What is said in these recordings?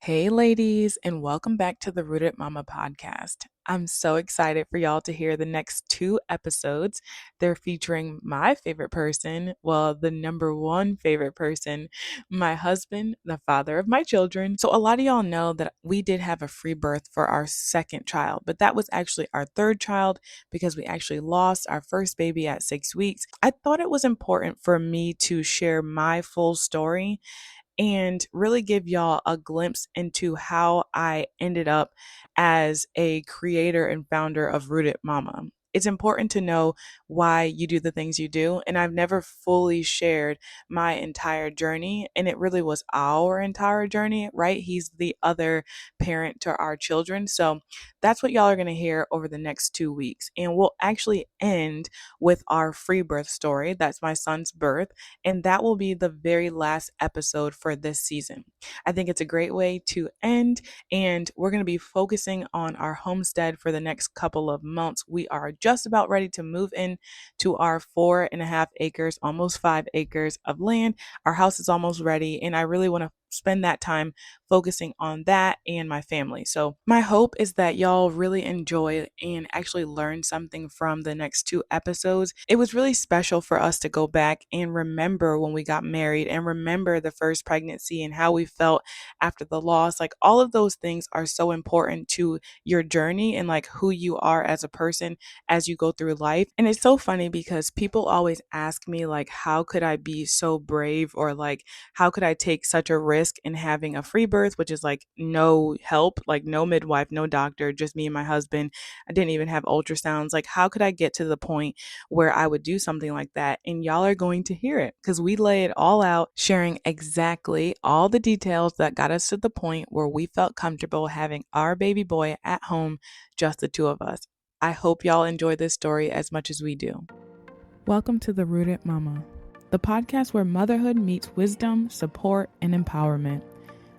Hey, ladies, and welcome back to the Rooted Mama podcast. I'm so excited for y'all to hear the next two episodes. They're featuring my favorite person, well, the number one favorite person, my husband, the father of my children. So, a lot of y'all know that we did have a free birth for our second child, but that was actually our third child because we actually lost our first baby at 6 weeks. I thought it was important for me to share my full story and really give y'all a glimpse into how I ended up as a creator and founder of Rooted Mama. It's important to know why you do the things you do. And I've never fully shared my entire journey. And it really was our entire journey, right? He's the other parent to our children. So that's what y'all are going to hear over the next 2 weeks. And we'll actually end with our free birth story. That's my son's birth, and that will be the very last episode for this season. I think it's a great way to end, and we're going to be focusing on our homestead for the next couple of months. We are just about ready to move in to our 4.5 acres, almost 5 acres of land. Our house is almost ready, and I really want to spend that time focusing on that and my family. So, my hope is that y'all really enjoy and actually learn something from the next two episodes. It was really special for us to go back and remember when we got married and remember the first pregnancy and how we felt after the loss. Like, all of those things are so important to your journey and like who you are as a person as you go through life. And it's so funny because people always ask me, like, how could I be so brave, or like, how could I take such a risk in having a free birth, which is like no help, like no midwife, no doctor, just me and my husband. I didn't even have ultrasounds. Like, how could I get to the point where I would do something like that? And y'all are going to hear it because we lay it all out, sharing exactly all the details that got us to the point where we felt comfortable having our baby boy at home, just the two of us. I hope y'all enjoy this story as much as we do. Welcome to the Rooted Mama, the podcast where motherhood meets wisdom, support, and empowerment.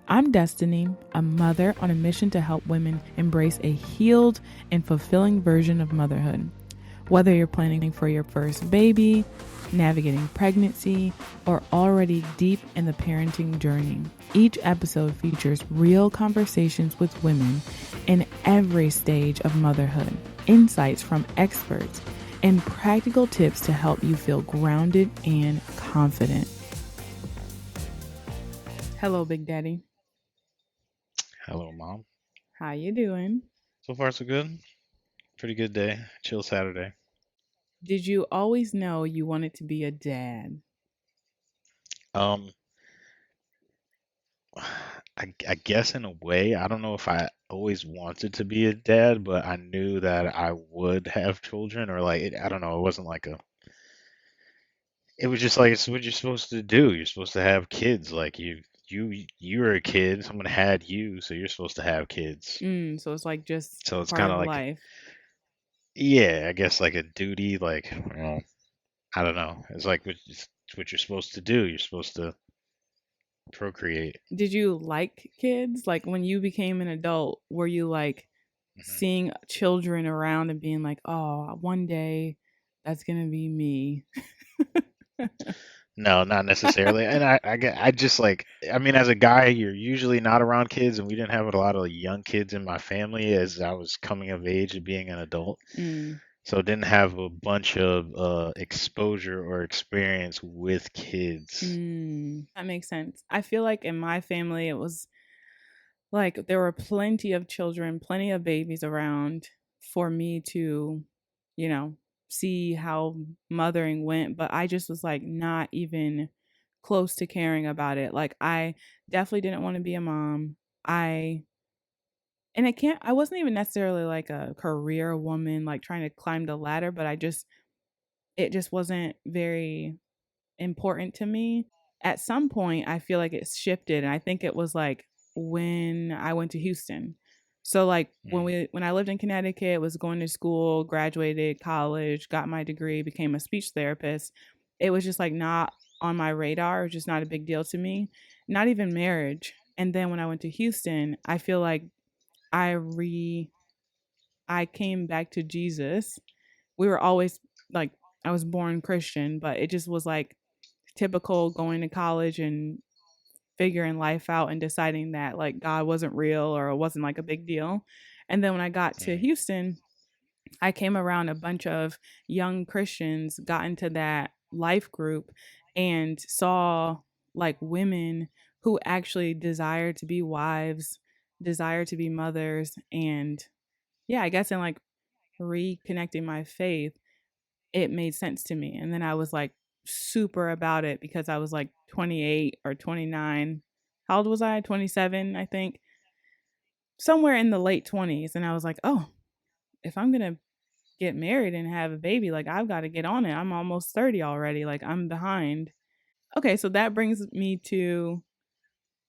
I'm Destiny, a mother on a mission to help women embrace a healed and fulfilling version of motherhood. Whether you're planning for your first baby, navigating pregnancy, or already deep in the parenting journey, each episode features real conversations with women in every stage of motherhood, insights from experts, and practical tips to help you feel grounded and confident. Hello, Big Daddy. Hello, Mom. How you doing? So far, so good. Pretty good day. Chill Saturday. Did you always know you wanted to be a dad? Um, I guess in a way, I don't know if I always wanted to be a dad, but I knew that I would have children, or like, I don't know. It wasn't like a. It was just like it's what you're supposed to do. You're supposed to have kids. Like you were a kid. Someone had you, so you're supposed to have kids. So it's like just So it's part kind of of like, life. yeah, I guess like a duty. Like, I don't know. It's like it's what you're supposed to do. You're supposed to procreate. Did you like kids? Like when you became an adult, were you like hmm seeing children around and being like, "Oh, one day that's going to be me." No, not necessarily. And I just like, I mean, as a guy, you're usually not around kids, and we didn't have a lot of young kids in my family as I was coming of age and being an adult. Mm, So didn't have a bunch of exposure or experience with kids. that makes sense. I feel like in my family, it was like there were plenty of children, plenty of babies around for me to, you know, see how mothering went, but I just was like not even close to caring about it. Like I definitely didn't want to be a mom. I and I wasn't even necessarily like a career woman like trying to climb the ladder, but it just wasn't very important to me. At some point, I feel like it shifted, and I think it was like when I went to Houston. So like Mm, when I lived in Connecticut, was going to school, graduated college, got my degree, became a speech therapist. It was just like not on my radar, it was just not a big deal to me. Not even marriage. And then when I went to Houston, I feel like I re I came back to Jesus. We were always like I was born Christian, but it just was like typical going to college and figuring life out and deciding that like God wasn't real or it wasn't like a big deal. And then when I got to Mm. Houston, I came around a bunch of young Christians, got into that life group, and saw like women who actually desire to be wives, desire to be mothers. And yeah, I guess in like reconnecting my faith, it made sense to me. And then I was like super about it because I was like 28 or 29. How old was I? 27, I think. Somewhere in the late 20s. And I was like, oh, if I'm going to get married and have a baby, like I've got to get on it. I'm almost 30 already. Like I'm behind. Okay, so that brings me to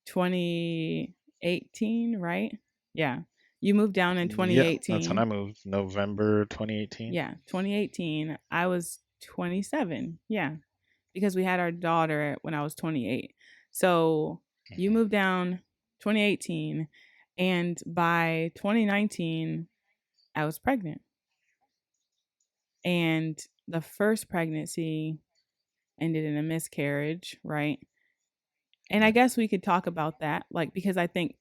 2018, right? Yeah. You moved down in Yeah, that's when I 2018. moved, November 2018. Yeah, 2018. I was 27. Yeah, because we had our daughter when I was 28. So you Hmm. moved down 2018, and by 2019, I was pregnant. And the first pregnancy ended in a miscarriage, right? And I Yeah. guess we could talk about that, like, because I think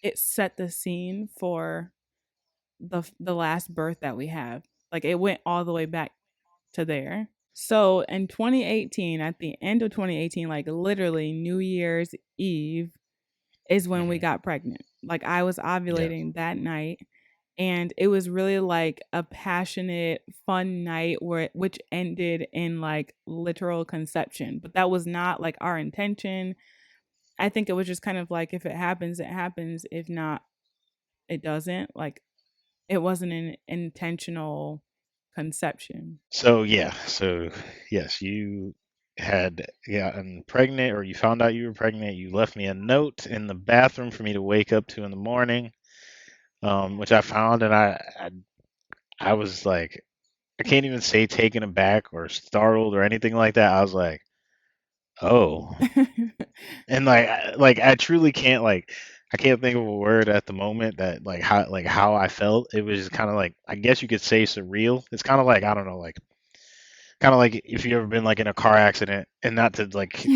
it set the scene for the last birth that we have. Like, it went all the way back to there. So in 2018, at the end of 2018, like literally New Year's Eve, is when we Hmm. got pregnant. Like I was Yeah. ovulating that night, and it was really like a passionate, fun night where which ended in like literal conception. But that was not like our intention. I think it was just kind of like if it happens, it happens. If not, it doesn't. Like it wasn't an intentional conception. So yes, you had gotten pregnant, or you found out you were pregnant. You left me a note in the bathroom for me to wake up to in the morning, which I found, and I was like, I can't even say taken aback or startled or anything like that. I was like, oh, and like I truly can't like. I can't think of a word at the moment that like how I felt. It was just kind of like, I guess you could say, surreal. It's kind of like, I don't know, like kind of like if you ever been like in a car accident, and not to like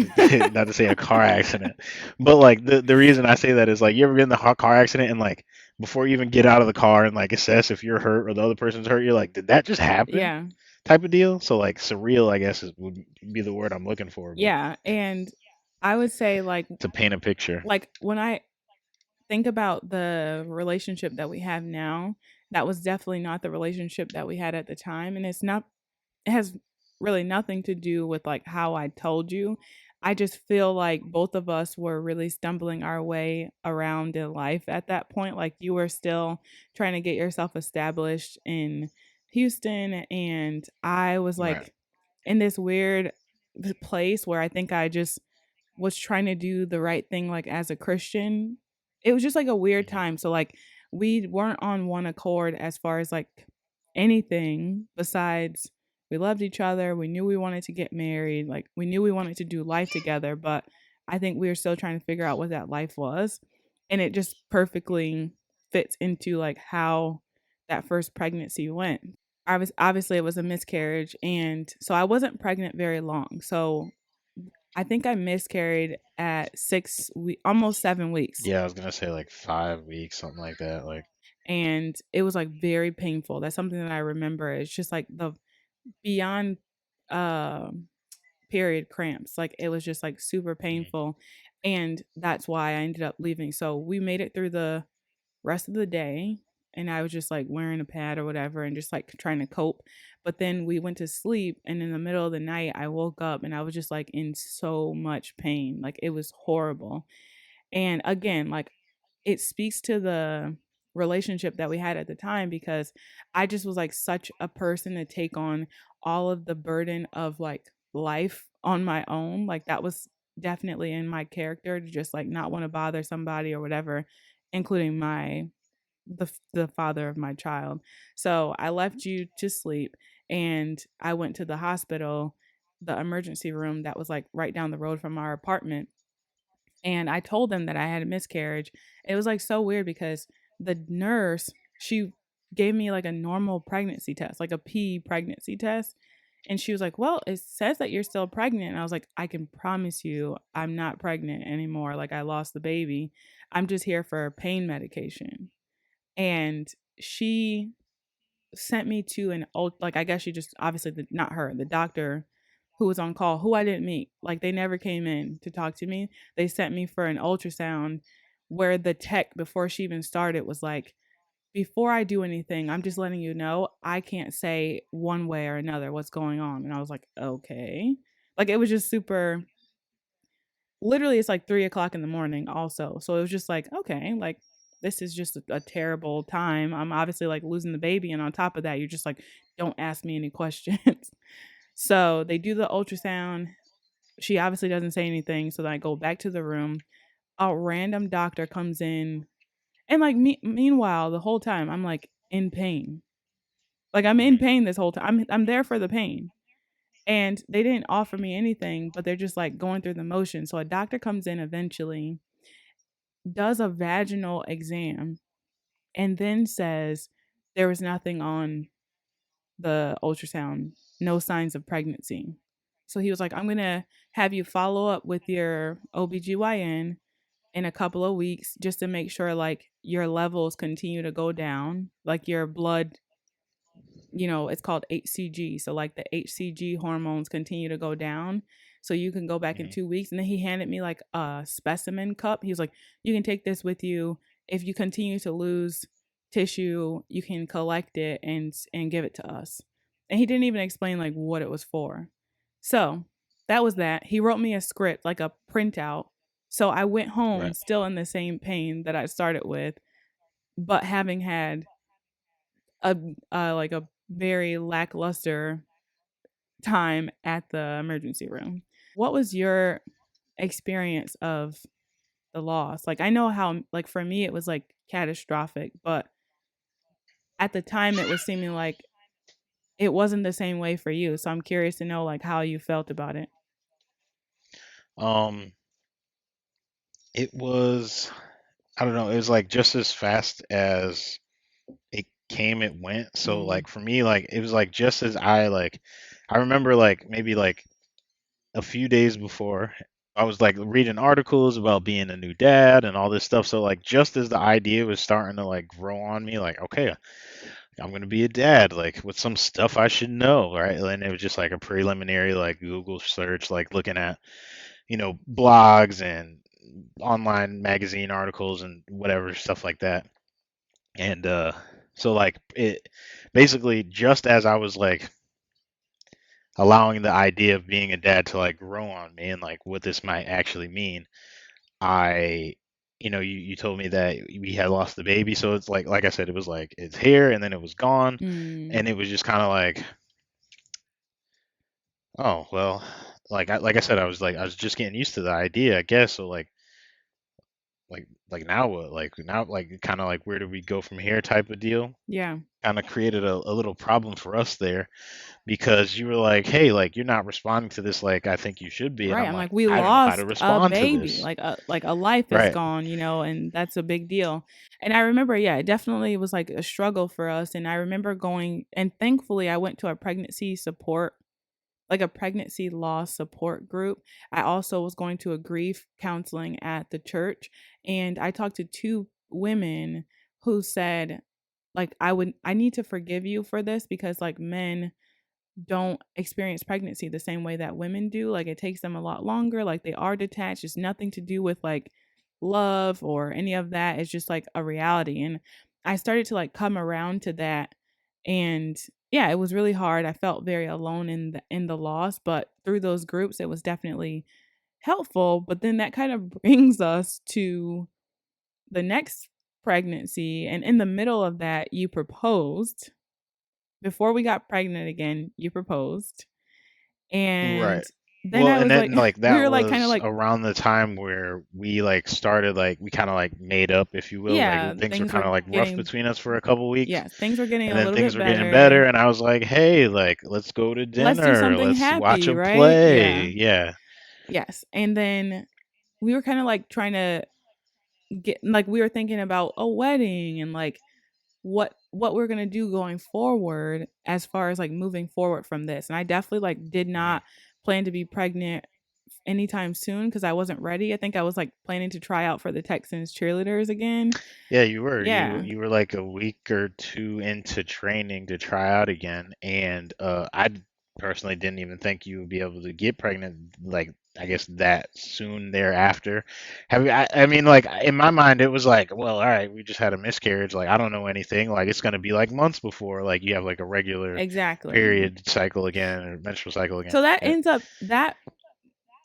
not to say a car accident, but like the reason I say that is like, you ever been in the car accident, and like before you even get out of the car and like assess if you're hurt or the other person's hurt, you're like, did that just happen? Yeah. Type of deal. So like surreal, I guess, would be the word I'm looking for, but Yeah. And I would say to paint a picture. like when I think about the relationship that we have now, that was definitely not the relationship that we had at the time. And it's not, it has really nothing to do with like how I told you. I just feel like both of us were really stumbling our way around in life at that point. Like you were still trying to get yourself established in Houston, and I was Right. like in this weird place where I think I just was trying to do the right thing like as a Christian. It was just like a weird Hmm. time. So like we weren't on one accord as far as like anything besides we loved each other. We knew we wanted to get married. Like we knew we wanted to do life together, but I think we were still trying to figure out what that life was. And it just perfectly fits into like how that first pregnancy went. I was obviously it was a miscarriage, and so I wasn't pregnant very long. So I think I miscarried at almost 7 weeks, Yeah, I was gonna say like 5 weeks, something like that. Like, and it was like very painful. That's something that I remember. It's just like the beyond uh, period cramps. Like it was just like super mhm. painful, and that's why I ended up leaving. So we made it through the rest of the day, and I was just like wearing a pad or whatever and just like trying to cope. But then we went to sleep, and in the middle of the night I woke up and I was just like in so much pain. Like it was horrible. And again, like it speaks to the relationship that we had at the time because I just was like such a person to take on all of the burden of like life on my own. Like that was definitely in my character to just like not want to bother somebody or whatever, including the father of my child. So I left you to sleep, and I went to the hospital, the emergency room that was like right down the road from our apartment, and I told them that I had a miscarriage. It was like so weird because the nurse, she gave me like a normal pregnancy test, like a pee pregnancy test. And she was like, "Well, it says that you're still pregnant." And I was like, "I can promise you I'm not pregnant anymore. Like, I lost the baby. I'm just here for pain medication." And she sent me to like, I guess she just obviously not her, the doctor who was on call, who I didn't meet. Like, they never came in to talk to me. They sent me for an ultrasound where the tech, before she even started, was like, "Before I do anything, I'm just letting you know I can't say one way or another what's going on." And I was like, "Okay." Like, it was just super, literally, it's like 3 o'clock in the morning also. So it was just like, okay, like, this is just a terrible time. I'm obviously like losing the baby. And on top of that, you're just like, don't ask me any questions. So they do the ultrasound. She obviously doesn't say anything. So then I go back to the room. A random doctor comes in. And like meanwhile, the whole time I'm like in pain. Like, I'm in Mhm. pain this whole time. I'm there for the pain. And they didn't offer me anything, but they're just like going through the motion. So a doctor comes in eventually, does a vaginal exam, and then says there was nothing on the ultrasound, no signs of pregnancy. So he was like, "I'm going to have you follow up with your OBGYN in a couple of weeks just to make sure like your levels continue to go down, like your blood, it's called HCG. So like the HCG hormones continue to go down. So you can go back in Mhm. 2 weeks." And then he handed me like a specimen cup. He was like, "You can take this with you. If you continue to lose tissue, you can collect it and give it to us." And he didn't even explain like what it was for. So that was that. He wrote me a script, like a printout. So I went home Right. still in the same pain that I started with, but having had a like a very lackluster time at the emergency room. What was your experience of the loss? Like, I know how, like, for me it was like catastrophic, but at the time it was seeming like it wasn't the same way for you. So I'm curious to know like how you felt about it. Um, it was, I don't know, it was like just as fast as it came, it went. So Mm, like for me, like it was like just as I remember like maybe like a few days before, I was like reading articles about being a new dad and all this stuff. So like just as the idea was starting to like grow on me, like okay, I'm gonna be a dad, like with some stuff I should know, right? And it was just like a preliminary like Google search, like looking at blogs and online magazine articles and whatever stuff like that. And so like it basically just as I was like allowing the idea of being a dad to like grow on me and like what this might actually mean, I you told me that we had lost the baby, so it's like I said, it was like it's here and then it was gone, mm, and it was just kind of like, oh well, like I said, I was just getting used to the idea, I guess. So like now what? Like now, like kind of like where do we go from here type of deal. yeah. Kind of created a little problem for us there because you were like, hey, like you're not responding to this like I think you should be, and Right. I'm I'm like, like, we I don't know how to lost a respond to baby. this. Like a life is Right. gone, and that's a big deal. And I remember, yeah, it definitely was like a struggle for us. And I remember going, and thankfully I went to a pregnancy support, like a pregnancy loss support group. I also was going to a grief counseling at the church, and I talked to two women who said, like, I need to forgive you for this because like men don't experience pregnancy the same way that women do. Like, it takes them a lot longer. Like, they are detached. It's nothing to do with like love or any of that. It's just like a reality. And I started to like come around to that. And yeah, it was really hard. I felt very alone in the loss, but through those groups it was definitely helpful. But then that kind of brings us to the next pregnancy, and in the middle of that you proposed. Before we got pregnant again, you proposed. Right. And then Well, I and was like, then like we that were like kind of was like, around the time where we like started like we kind of like made up, if you will. Like yeah, things were things kind were of like rough getting, between us for a couple weeks, yeah, things were getting and a then little things bit were getting better, better. and I was like, "Hey, like let's go to Let's do dinner. something Let's watch happy, a right? play." Yeah. Yeah. Yes. And then we were kind of like trying to get, like, we were thinking about a wedding and like what what we're going to do going forward as far as like moving forward from this. And I definitely like did Hmm. not plan to be pregnant anytime soon because I wasn't ready. I think I was like planning to try out for the Texans cheerleaders again. Yeah, you were. You Yeah, you were like a week or two into training to try out again, and I personally didn't even think you would be able to get pregnant, like I guess that soon thereafter. Have you? I mean, like in my mind, it was like, well, all right, we just had a miscarriage. Like I don't know anything. Like it's gonna be like months before like you have like a regular exactly. period cycle again or menstrual cycle again. So that Yeah. ends up that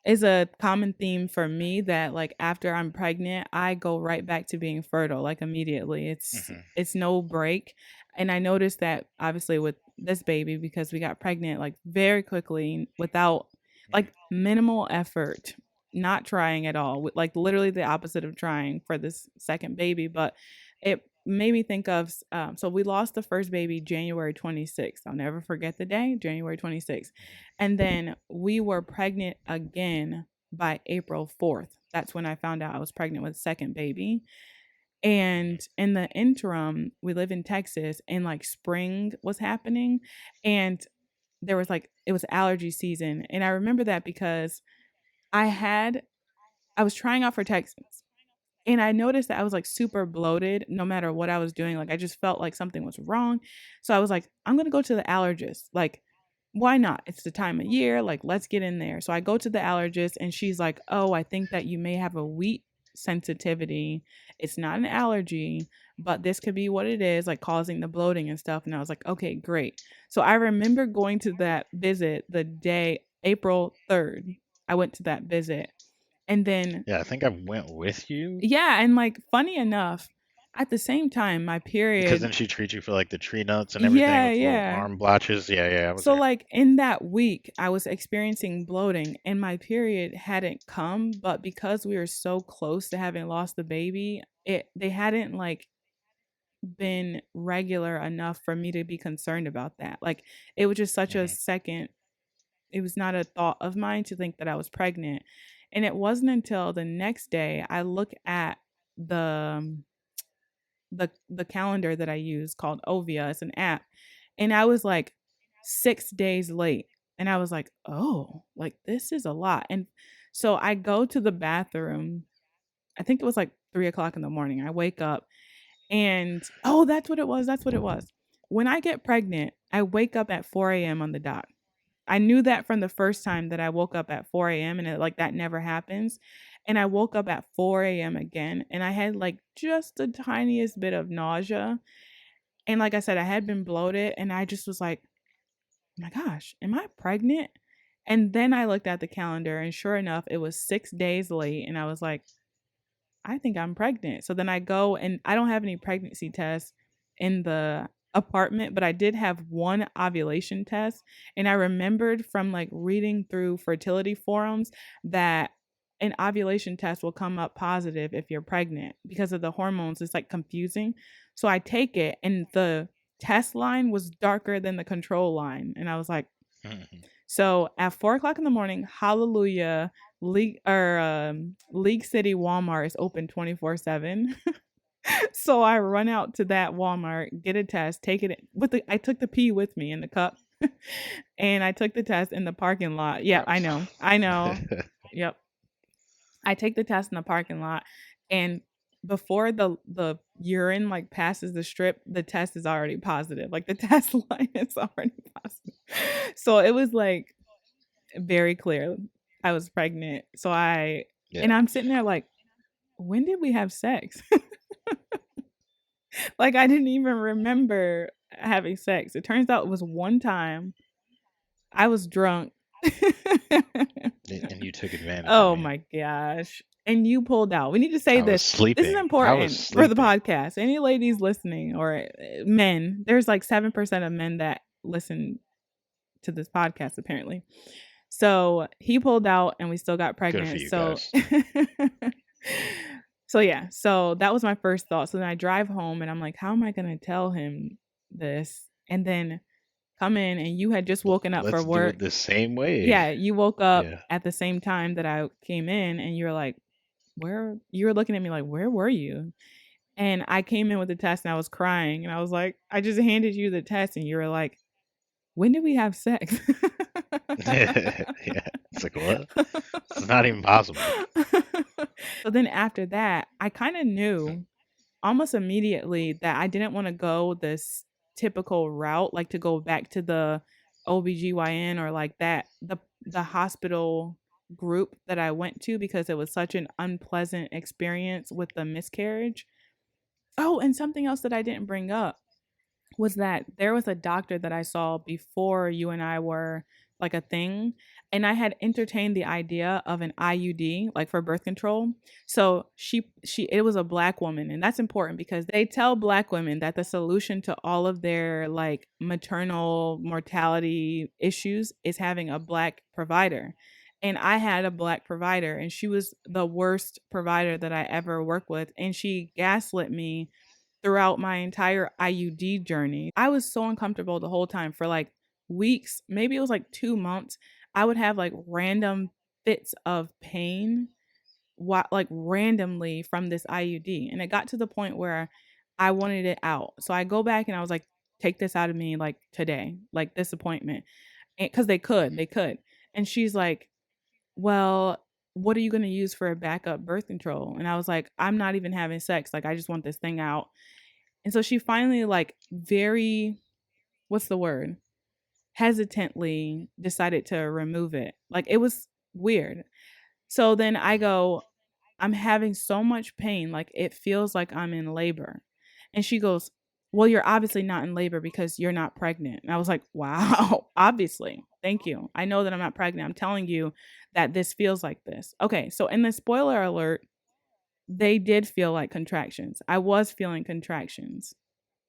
is a common theme for me that like after I'm pregnant, I go right back to being fertile like immediately. Hmm. It's no break. And I noticed that obviously with this baby because we got pregnant like very quickly without like Hmm. minimal effort, not trying at all, like literally the opposite of trying for this second baby, but it made me think of so we lost the first baby January 26th. I'll never forget the day, January 26th. And then we were pregnant again by April 4th. That's when I found out I was pregnant with a second baby. And in the interim, we live in Texas and like spring was happening and there was like it was allergy season. And I remember that because I had I was trying out for Texans and I noticed that I was like super bloated no matter what I was doing. Like I just felt like something was wrong. So I was like, I'm going to go to the allergist. Like, why not? It's the time of year. Like, let's get in there. So I go to the allergist and she's like, oh, I think that you may have a wheat sensitivity. It's not an allergy, but this could be what it is, like causing the bloating and stuff. And I was like, okay, great. So I remember going to that visit the day, April 3rd. I went to that visit. And then Yeah, I think I went with you yeah, and, like, funny enough, at the same time, my because period then she treats you for like the tree nuts and everything yeah, with the little yeah. arm blotches. Yeah, yeah, I was So, there. like, in that week, I was experiencing bloating, and my period hadn't come, but because we were so close to having lost the baby, they hadn't, like, been regular enough for me to be concerned about that. Like, it was just such a Hmm. second it was not a thought of mine to think that I was pregnant, and it wasn't until the next day I look at the the calendar that I use called Ovia. It's an app. And I was like 6 days late. And I was like, oh, like this is a lot. And so I go to the bathroom. I think it was like 3 o'clock in the morning. I wake up and oh, that's what it was. That's what it was. When I get pregnant, I wake up at 4 a.m. on the dot. I knew that from the first time that I woke up at 4 a.m. and like that never happens. And I woke up at 4 a.m. again and I had like just the tiniest bit of nausea. And like I said, I had been bloated and I just was like, oh my gosh, am I pregnant? And then I looked at the calendar and sure enough, it was 6 days late. And I was like, I think I'm pregnant. So then I go and I don't have any pregnancy tests in the apartment, but I did have one ovulation test. And I remembered from like reading through fertility forums that an ovulation test will come up positive if you're pregnant because of the hormones. It's like confusing. So I take it and the test line was darker than the control line. And I was like, so at 4 o'clock in the morning, hallelujah, League City Walmart is open 24/7. So I run out to that Walmart, get a test, take it with the I took the pee with me in the cup. And I took the test in the parking lot. Yeah, I Gross. know. I know. Yep. I take the test in the parking lot and before the urine like passes the strip, the test is already positive. Like the test line is already positive. So it was like very clear I was pregnant. Yeah. And I'm sitting there like, when did we have sex? Like, I didn't even remember having sex. It turns out it was one time I was drunk. And you took advantage of Oh me. my gosh. And you pulled out. We need to say I was this. This is sleeping. I was important for the sleeping. podcast. Any ladies listening or men, there's like 7% of men that listen to this podcast, apparently. So he pulled out and we still got Good for pregnant. you So guys. so yeah, so that was my first thought. So then I drive home and I'm like, how am I gonna tell him this? And then come in and you had just woken up for Let's do work. it the same way. Yeah, you woke up Yeah. at the same time that I came in and you were like, where you were looking at me like, where were you? And I came in with the test and I was crying and I was like, I just handed you the test and you were like, when did we have sex? Yeah, it's like what? It's not even possible. So then after that, I kind of knew almost immediately that I didn't want to go this typical route, like to go back to the OBGYN or like that, the hospital group that I went to because it was such an unpleasant experience with the miscarriage. Oh, and something else that I didn't bring up was that there was a doctor that I saw before you and I were like a thing, and I had entertained the idea of an IUD like for birth control. So she it was a black woman, and that's important because they tell black women that the solution to all of their like maternal mortality issues is having a black provider. And I had a black provider and she was the worst provider that I ever worked with, and she gaslit me throughout my entire IUD journey. I was so uncomfortable the whole time for like weeks, maybe it was like 2 months. I would have like random fits of pain like randomly from this IUD, and it got to the point where I wanted it out. So I go back and I was like, take this out of me like today, like this appointment. Cuz they could. And she's like, "Well, what are you going to use for a backup birth control?" And I was like, "I'm not even having sex. Like I just want this thing out." And so she finally, like, very, what's the word? Hesitantly decided to remove it. Like, it was weird. So then I go, I'm having so much pain. Like, it feels like I'm in labor. And she goes, well, you're obviously not in labor because you're not pregnant. And I was like, wow, obviously. Thank you. I know that I'm not pregnant. I'm telling you that this feels like this. Okay. So, in the spoiler alert, they did feel like contractions. I was feeling contractions.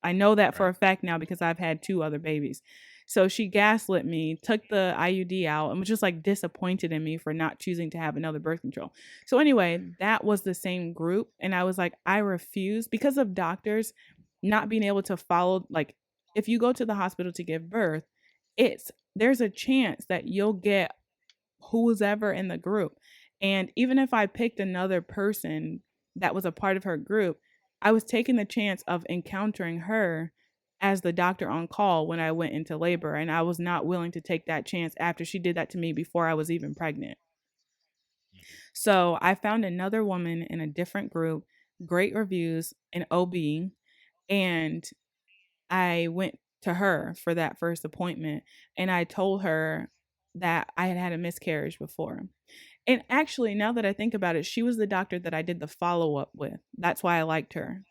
I know that for Right. a fact now because I've had 2 other babies. So she gaslit me, took the IUD out, and was just like disappointed in me for not choosing to have another birth control. So anyway, that was the same group. And I was like, I refuse because of doctors not being able to follow. Like, if you go to the hospital to give birth, there's a chance that you'll get who's ever in the group. And even if I picked another person that was a part of her group, I was taking the chance of encountering her as the doctor on call when I went into labor. And I was not willing to take that chance after she did that to me before I was even pregnant. So I found another woman in a different group, great reviews, an OB, and I went to her for that first appointment and I told her that I had had a miscarriage before. And actually, now that I think about it, she was the doctor that I did the follow up with. That's why I liked her.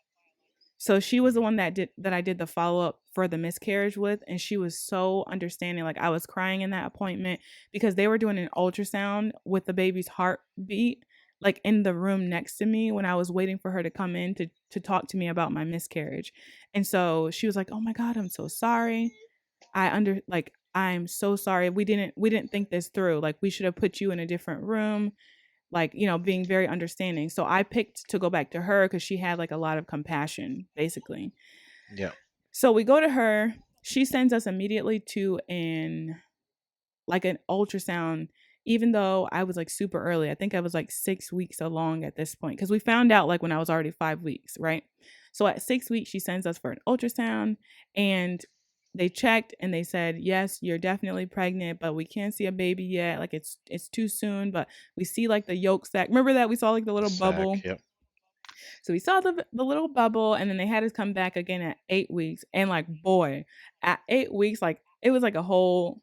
So she was the one that I did the follow up for the miscarriage with, and she was so understanding. Like I was crying in that appointment because they were doing an ultrasound with the baby's heartbeat, like in the room next to me when I was waiting for her to come in to talk to me about my miscarriage. And so she was like, "Oh my god, I'm so sorry. I'm so sorry. We didn't think this through. Like we should have put you in a different room." Like, being very understanding. So I picked to go back to her because she had like a lot of compassion, basically. Yeah. So we go to her. She sends us immediately to an ultrasound, even though I was like super early. I think I was like 6 weeks along at this point because we found out like when I was already 5 weeks, right? So at 6 weeks, she sends us for an ultrasound and they checked and they said, yes, you're definitely pregnant, but we can't see a baby yet. Like it's too soon, but we see like the yolk sac. Remember that we saw like the The little bubble? sack. Yep. So we saw the little bubble, and then they had us come back again at 8 weeks. And like, boy, at 8 weeks, like it was like a whole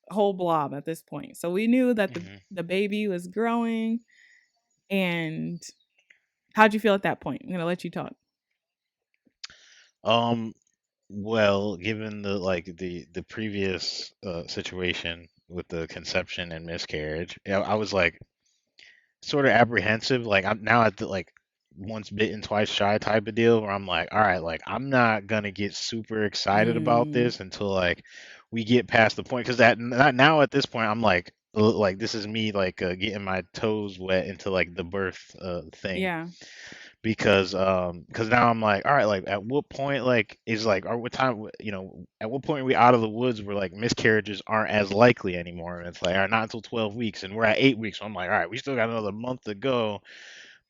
blob at this point. So we knew that the hmm the baby was growing. And how'd you feel at that point? I'm gonna let you talk. Um. Well, given the previous situation with the conception and miscarriage, yeah, I was like sort of apprehensive. Like I'm now at the like once bitten, twice shy type of deal where I'm like, all right, like I'm not gonna get super excited about Mm, this until like we get past the point because that now at this point I'm like this is me like getting my toes wet into like the birth thing yeah. because now I'm like, all right, like at what point like is like or what time at what point are we out of the woods where like miscarriages aren't as likely anymore? And it's like, all right, not until 12 weeks, and we're at 8 weeks. So I'm like, all right, we still got another month to go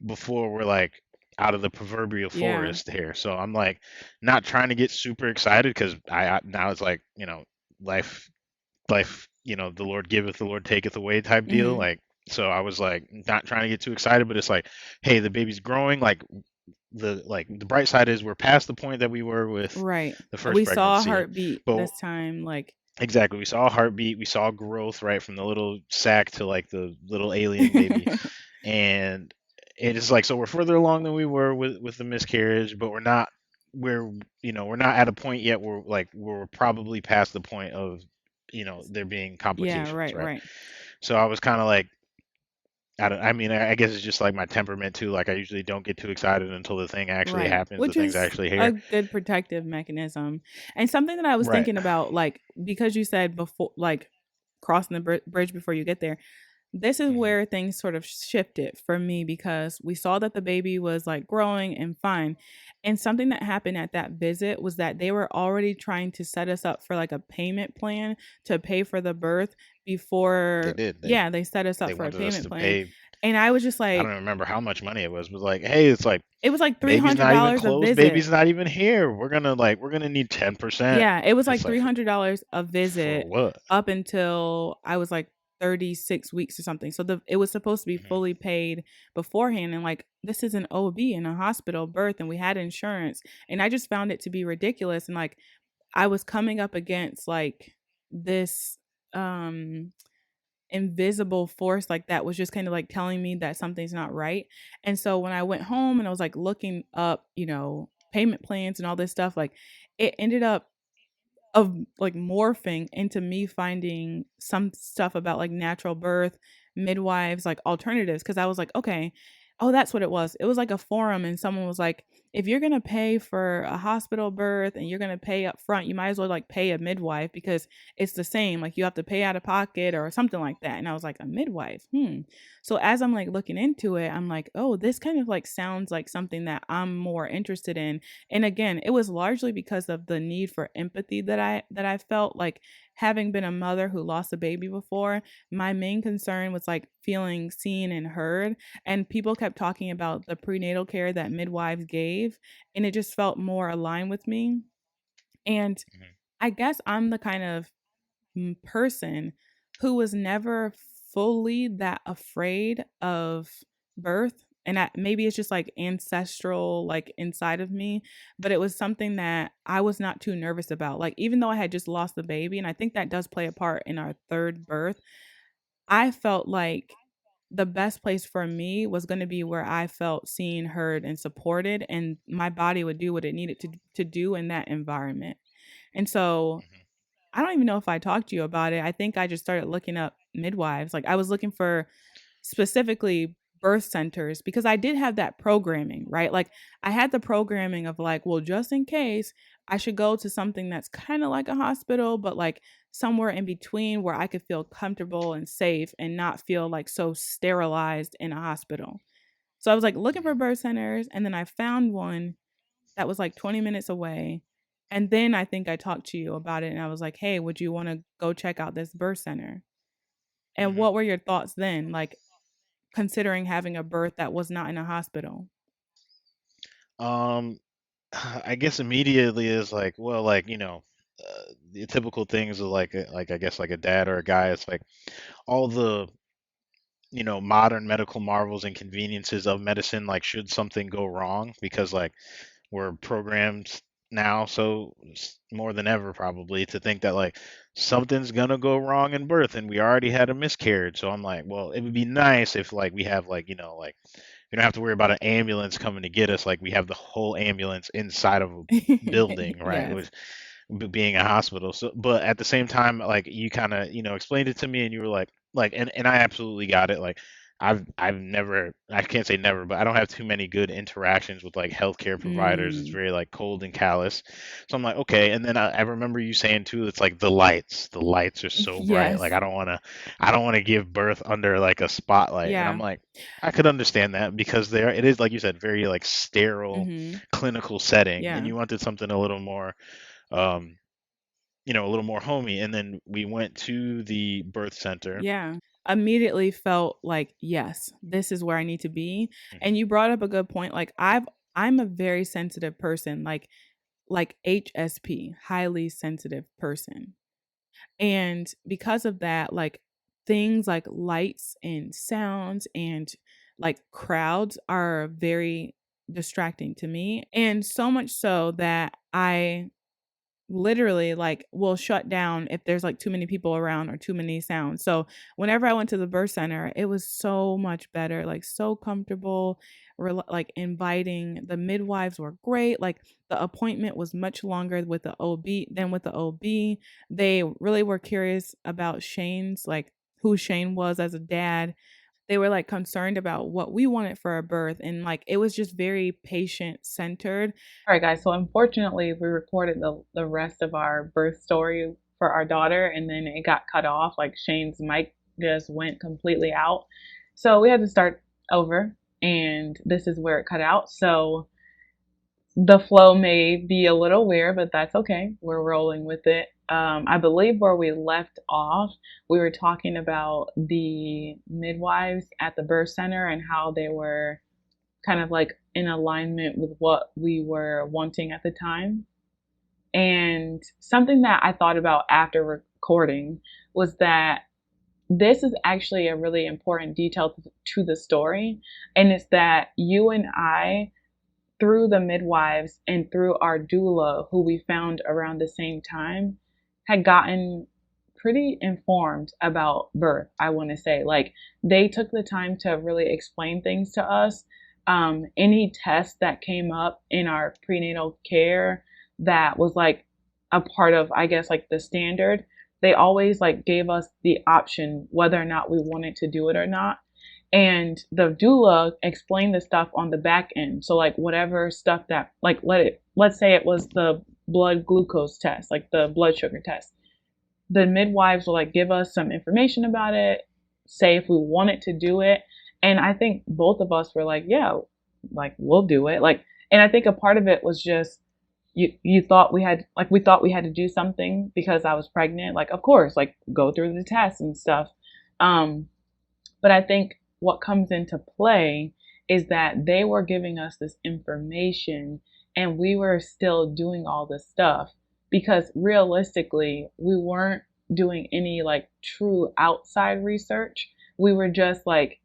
before we're like out of the proverbial Yeah. forest here. So I'm like not trying to get super excited because now it's like, life the Lord giveth, the Lord taketh away type deal. Mhm. Like, so I was like not trying to get too excited, but it's like, hey, the baby's growing. The bright side is we're past the point that we were with Right. the first We saw a pregnancy. heartbeat But this time, like exactly, we saw a heartbeat, we saw growth, right, from the little sac to like the little alien baby. And it is like, so we're further along than we were with the miscarriage, but we're not at a point yet where like we're probably past the point of there being Yeah, complications, right, right? right. So I was kind of like, I mean, I guess it's just like my temperament too. Like I usually don't get too excited until the thing actually Right, happens, the which thing's is actually a here. good protective mechanism. And something that I was Right. thinking about, like, because you said before, like, crossing the bridge before you get there, this is Hmm. where things sort of shifted for me because we saw that the baby was like growing and fine. And something that happened at that visit was that they were already trying to set us up for like a payment plan to pay for the birth They before, did. yeah, they set us They up for a wanted us payment to plan. pay. And I was just I don't like, even remember how much money it was, but like, hey, it's like it was like baby's not even $300 a close, visit. baby's not even here. We're gonna need 10%. Yeah, it was like It's like $300 a for visit what? up until I was like 36 weeks or something. So it was supposed to be Hmm. fully paid beforehand, and like this is an OB in a hospital birth and we had insurance, and I just found it to be ridiculous, and like I was coming up against like this um invisible force like that was just kind of like telling me that something's not right. And so when I went home and I was like looking up, payment plans and all this stuff, like it ended up of like morphing into me finding some stuff about like natural birth, midwives, like alternatives. Cause I was like, okay, oh, that's what it was. It was like a forum, and someone was like, if you're gonna pay for a hospital birth and you're gonna pay up front, you might as well like pay a midwife because it's the same. Like you have to pay out of pocket or something like that. And I was like, a midwife? So as I'm like looking into it, I'm like, oh, this kind of like sounds like something that I'm more interested in. And again, it was largely because of the need for empathy that I felt like having been a mother who lost a baby before. My main concern was like feeling seen and heard, and people kept talking about the prenatal care that midwives gave, and it just felt more aligned with me. And Hmm. I guess I'm the kind of person who was never fully that afraid of birth. And maybe it's just like ancestral, like inside of me, but it was something that I was not too nervous about. Like, even though I had just lost the baby, and I think that does play a part in our third birth, I felt like the best place for me was going to be where I felt seen, heard, and supported, and my body would do what it needed to do in that environment. And so Hmm. I don't even know if I talked to you about it. I think I just started looking up midwives. Like I was looking for specifically birth centers because I did have that programming, right? Like I had the programming of like, well, just in case, I should go to something that's kind of like a hospital, but like somewhere in between where I could feel comfortable and safe and not feel like so sterilized in a hospital. So I was like looking for Hmm. birth centers, and then I found one that was like 20 minutes away. And then I think I talked to you about it and I was like, hey, would you want to go check out this birth center? And Hmm. what were your thoughts then? Like considering having a birth that was not in a hospital? Um, I guess immediately is like, well, like, the typical things of like I guess like a dad or a guy. It's like all the modern medical marvels and conveniences of medicine. Like, should something go wrong, because like we're programmed now, so more than ever probably, to think that like something's gonna go wrong in birth, and we already had a miscarriage. So I'm like, well, it would be nice if like we have like like we don't have to worry about an ambulance coming to get us. Like we have the whole ambulance inside of a building, right? Yes. Being a hospital. So, but at the same time, like you kind of, explained it to me, and you were like, and I absolutely got it. Like, I've never, I can't say never, but I don't have too many good interactions with like healthcare providers. It's Mm, very like cold and callous. So I'm like, okay. And then I remember you saying too, it's like the lights are so bright. Like yes. I don't want to give birth under like a spotlight. And I'm Yeah. like, I could understand that because it is, like you said, very like sterile Mhm. clinical setting, and Yeah. you wanted something a little more um, a little more homey. And then we went to the birth center, Yeah. immediately felt like, yes, this is where I need to be. Hmm. And you brought up a good point. Like I'm a very sensitive person, like HSP, highly sensitive person. And because of that, like things like lights and sounds and like crowds are very distracting to me. And so much so that I literally like will shut down if there's like too many people around or too many sounds. So whenever I went to the birth center, it was so much better, like so comfortable, like inviting. The midwives were great. Like the appointment was much longer with the OB than with the OB. They really were curious about Shane's, like who Shane was as a dad. They were like concerned about what we wanted for our birth, and like it was just very patient centered. All right, guys. So unfortunately, we recorded the rest of our birth story for our daughter, and then it got cut off. Like Shane's mic just went completely out, so we had to start over. And this is where it cut out. So the flow may be a little weird, but that's okay. We're rolling with it. I believe where we left off, we were talking about the midwives at the birth center and how they were kind of like in alignment with what we were wanting at the time. And something that I thought about after recording was that this is actually a really important detail to the story. And it's that you and I, through the midwives and through our doula, who we found around the same time, had gotten pretty informed about birth. I want to say, like, they took the time to really explain things to us. Any test that came up in our prenatal care that was like a part of, I guess, like the standard, they always like gave us the option whether or not we wanted to do it or not. And the doula explained the stuff on the back end. So like whatever stuff that like let's say it was the blood glucose test, like the blood sugar test. The midwives will like give us some information about it, say if we wanted to do it. And I think both of us were like, yeah, like we'll do it. Like, and I think a part of it was just you thought we had like we thought we had to do something because I was pregnant. Like, of course, like go through the tests and stuff. Um, but I think what comes into play is that they were giving us this information and we were still doing all this stuff because realistically, we weren't doing any like true outside research. We were just like,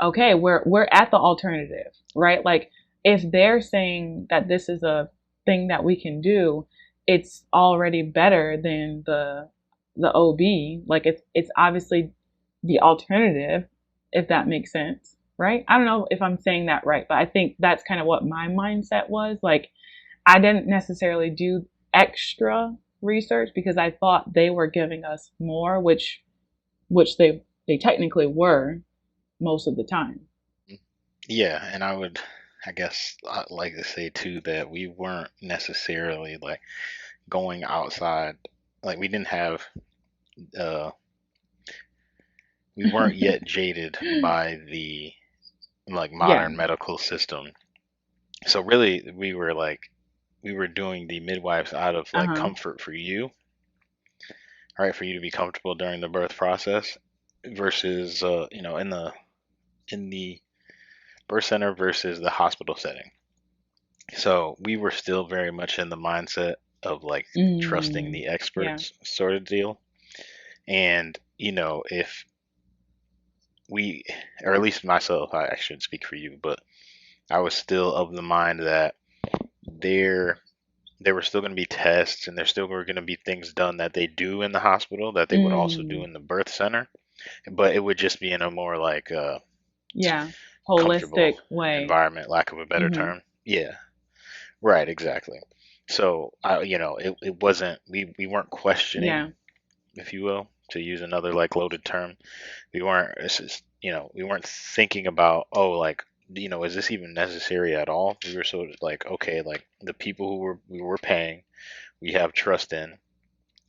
okay, we're at the alternative, right? Like if they're saying that this is a thing that we can do, it's already better than the OB. Like it's obviously the alternative, if that makes sense, right? I don't know if I'm saying that right, but I think that's kind of what my mindset was. Like I didn't necessarily do extra research because I thought they were giving us more, which they technically were most of the time. Yeah, and I guess, I'd like to say too that we weren't necessarily like going outside. Like we didn't have, uh, we weren't yet jaded by the like Yeah. modern medical system. So really, we were doing the midwives out of Uh like huh. comfort for you, right? For you to be comfortable during the birth process, versus in the birth center versus the hospital setting. So we were still very much in the mindset of like trusting Mm. the Yeah. experts sort of deal. And, if we, or at least myself, I shouldn't speak for you, but I was still of the mind that there there were still going to be tests and there still were going to be things done that they do in the hospital that they would also do Mm. in the birth center, but it would just be in a more like Yeah. comfortable Holistic way. environment, lack of a better Mhm. term. Yeah, right, exactly. So it wasn't, we weren't questioning, Yeah. if you will, to use another like loaded term. We weren't, we weren't thinking about, oh, like, is this even necessary at all? We were sort of like, okay, like the people we were paying, we have trust in,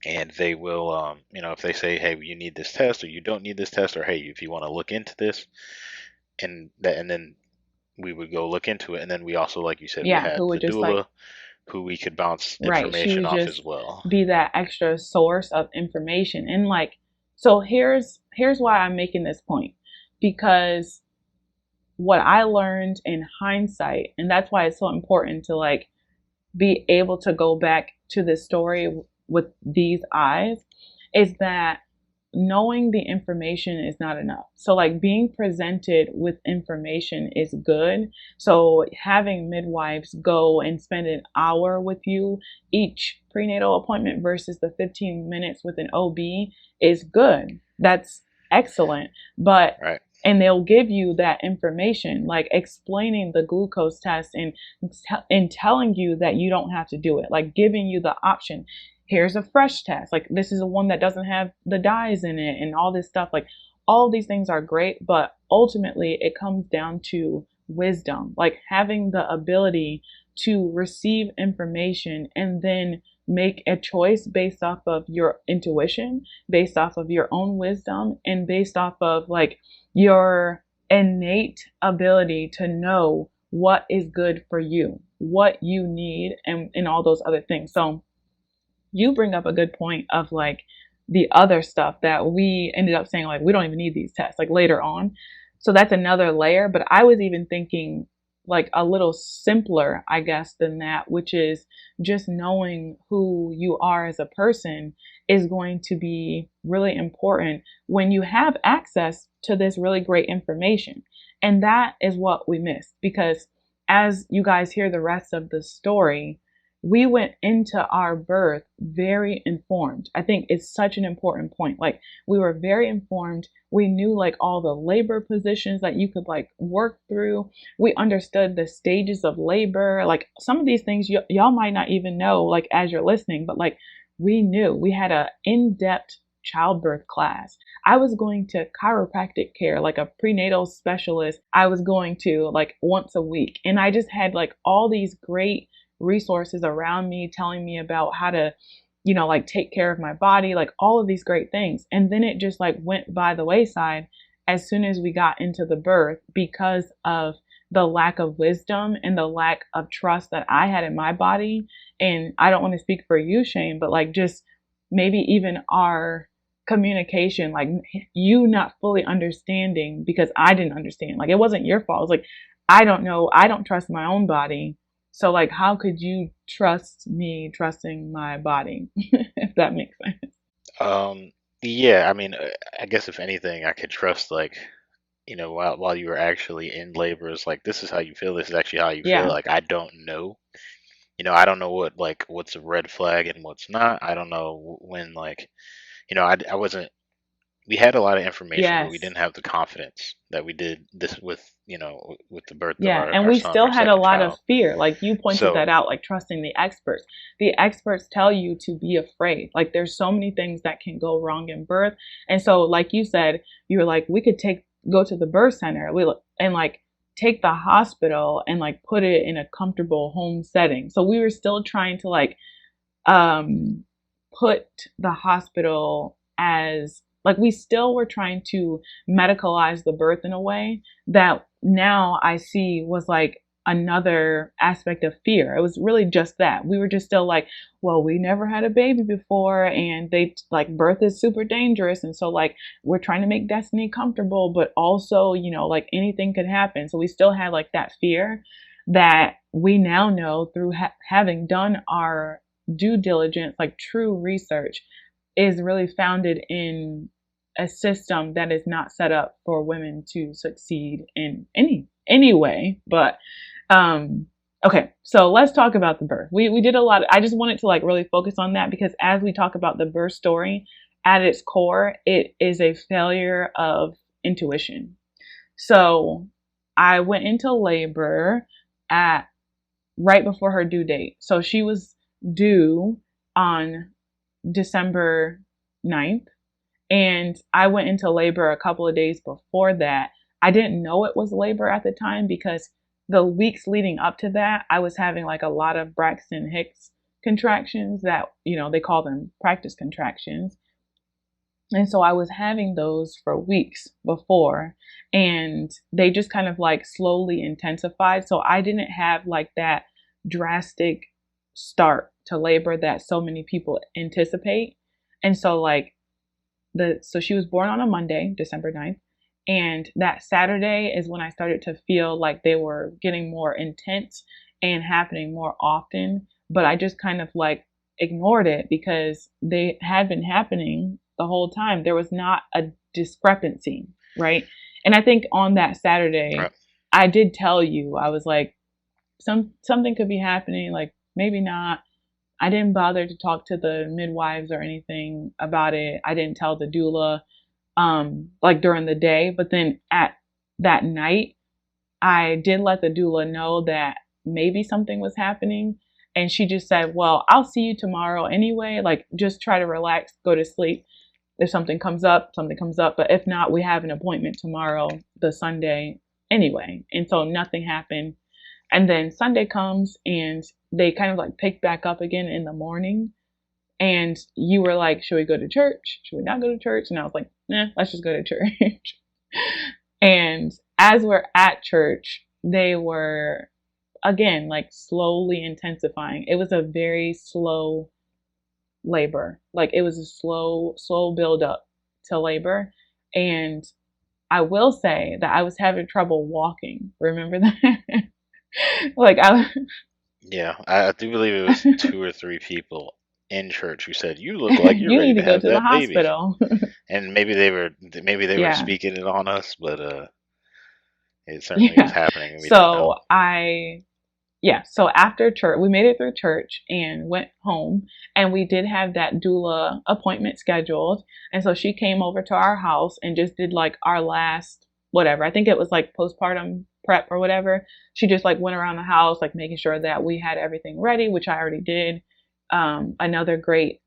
and they will, if they say, hey, you need this test or you don't need this test, or hey, if you want to look into this, and then we would go look into it, and then we also, like you said, we Yeah. had Who the would just like doula who we could bounce right. She information would off as just well. be that extra source of information. And like So here's why I'm making this point, because what I learned in hindsight, and that's why it's so important to like be able to go back to this story with these eyes, is that knowing the information is not enough. So like being presented with information is good. So having midwives go and spend an hour with you each prenatal appointment versus the 15 minutes with an OB is good. That's excellent. But Right. and they'll give you that information, like explaining the glucose test and telling you that you don't have to do it, like giving you the option. Here's a fresh test, like this is a one that doesn't have the dyes in it and all this stuff. Like all of these things are great, but ultimately it comes down to wisdom, like having the ability to receive information and then make a choice based off of your intuition, based off of your own wisdom, and based off of like your innate ability to know what is good for you, what you need, and all those other things. So you bring up a good point of like the other stuff that we ended up saying, like, we don't even need these tests, like later on. So that's another layer. But I was even thinking like a little simpler, I guess, than that, which is just knowing who you are as a person is going to be really important when you have access to this really great information. And that is what we missed, because as you guys hear the rest of the story, we went into our birth very informed. I think it's such an important point. Like we were very informed. We knew like all the labor positions that you could like work through. We understood the stages of labor. Like some of these things y'all might not even know like as you're listening, but like we knew. We had a in-depth childbirth class. I was going to chiropractic care, like a prenatal specialist. I was going to like once a week. And I just had like all these great resources around me telling me about how to, like take care of my body, like all of these great things. And then it just like went by the wayside as soon as we got into the birth because of the lack of wisdom and the lack of trust that I had in my body. And I don't want to speak for you, Shane, but like just maybe even our communication, like you not fully understanding because I didn't understand. Like it wasn't your fault. It's like, I don't know. I don't trust my own body. So like, how could you trust me trusting my body? If that makes sense. Um, yeah, I mean, I guess if anything, I could trust like, while you were actually in labor, it's like this is how you feel. This is actually how you feel. Yeah. Like I don't know. I don't know what's a red flag and what's not. I don't know when like, I wasn't. We had a lot of information, but we Yes. didn't have the confidence that we did this with, with the birth of Yeah. our And our we son, still our had a second lot of child. fear. Like you pointed So that out, like trusting the experts. The experts tell you to be afraid. Like there's so many things that can go wrong in birth. And so, like you said, you were like, we could go to the birth center. And like take the hospital and like put it in a comfortable home setting. So we were still trying to like um, put the hospital as like we still were trying to medicalize the birth in a way that now I see was like another aspect of fear. It was really just that. We were just still like, well, we never had a baby before and they like birth is super dangerous. And so like we're trying to make Destiny comfortable, but also, like anything could happen. So we still had like that fear that we now know through having done our due diligence, like true research, is really founded in a system that is not set up for women to succeed in any way. But okay, so let's talk about the birth. We did a lot. I just wanted to like really focus on that because as we talk about the birth story, at its core, it is a failure of intuition. So I went into labor at right before her due date. So she was due on December 9th, and I went into labor a couple of days before that. I didn't know it was labor at the time because the weeks leading up to that, I was having like a lot of Braxton Hicks contractions that, they call them practice contractions. And so I was having those for weeks before, and they just kind of like slowly intensified. So I didn't have like that drastic start to labor that so many people anticipate. And so, like, so she was born on a Monday, December 9th. And that Saturday is when I started to feel like they were getting more intense and happening more often. But I just kind of like ignored it because they had been happening the whole time. There was not a discrepancy, right? And I think on that Saturday, Right. I did tell you, I was like, something could be happening, like maybe not. I didn't bother to talk to the midwives or anything about it. I didn't tell the doula like during the day, but then at that night, I did let the doula know that maybe something was happening. And she just said, well, I'll see you tomorrow anyway. Like, just try to relax, go to sleep. If something comes up, something comes up. But if not, we have an appointment tomorrow, the Sunday, anyway. And so nothing happened. And then Sunday comes and they kind of like picked back up again in the morning. And you were like, should we go to church? Should we not go to church? And I was like, nah, let's just go to church. And as we're at church, they were again like slowly intensifying. It was a very slow labor. Like it was a slow build up to labor. And I will say that I was having trouble walking. Remember that? Like I Yeah, I do believe it was two or three people in church who said, "You look like you're you ready need to to go have to the that baby," hospital. and maybe they were Yeah. speaking it on us, but it certainly was Yeah. happening, and we didn't know. So so after church, we made it through church and went home. And we did have that doula appointment scheduled. And so she came over to our house and just did like our last, whatever. I think it was like postpartum prep or whatever. She just like went around the house, like making sure that we had everything ready, which I already did. Another great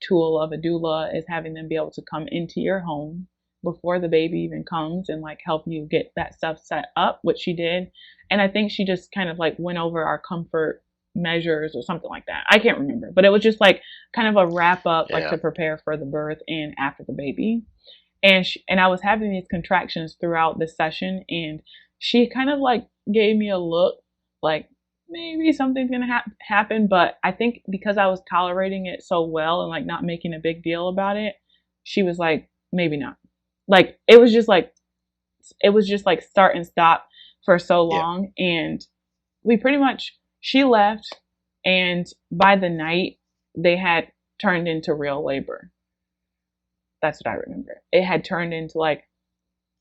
tool of a doula is having them be able to come into your home before the baby even comes and like help you get that stuff set up, which she did. And I think she just kind of like went over our comfort measures or something like that. I can't remember, but it was just like kind of a wrap up, like Yeah, to prepare for the birth and after the baby. And I was having these contractions throughout the session, and she kind of like gave me a look, like maybe something's gonna happen. But I think because I was tolerating it so well and like not making a big deal about it, she was like, maybe not. Like it was just like start and stop for so yeah, long. And we pretty much, she left. And by the night, they had turned into real labor. That's what I remember. It had turned into like,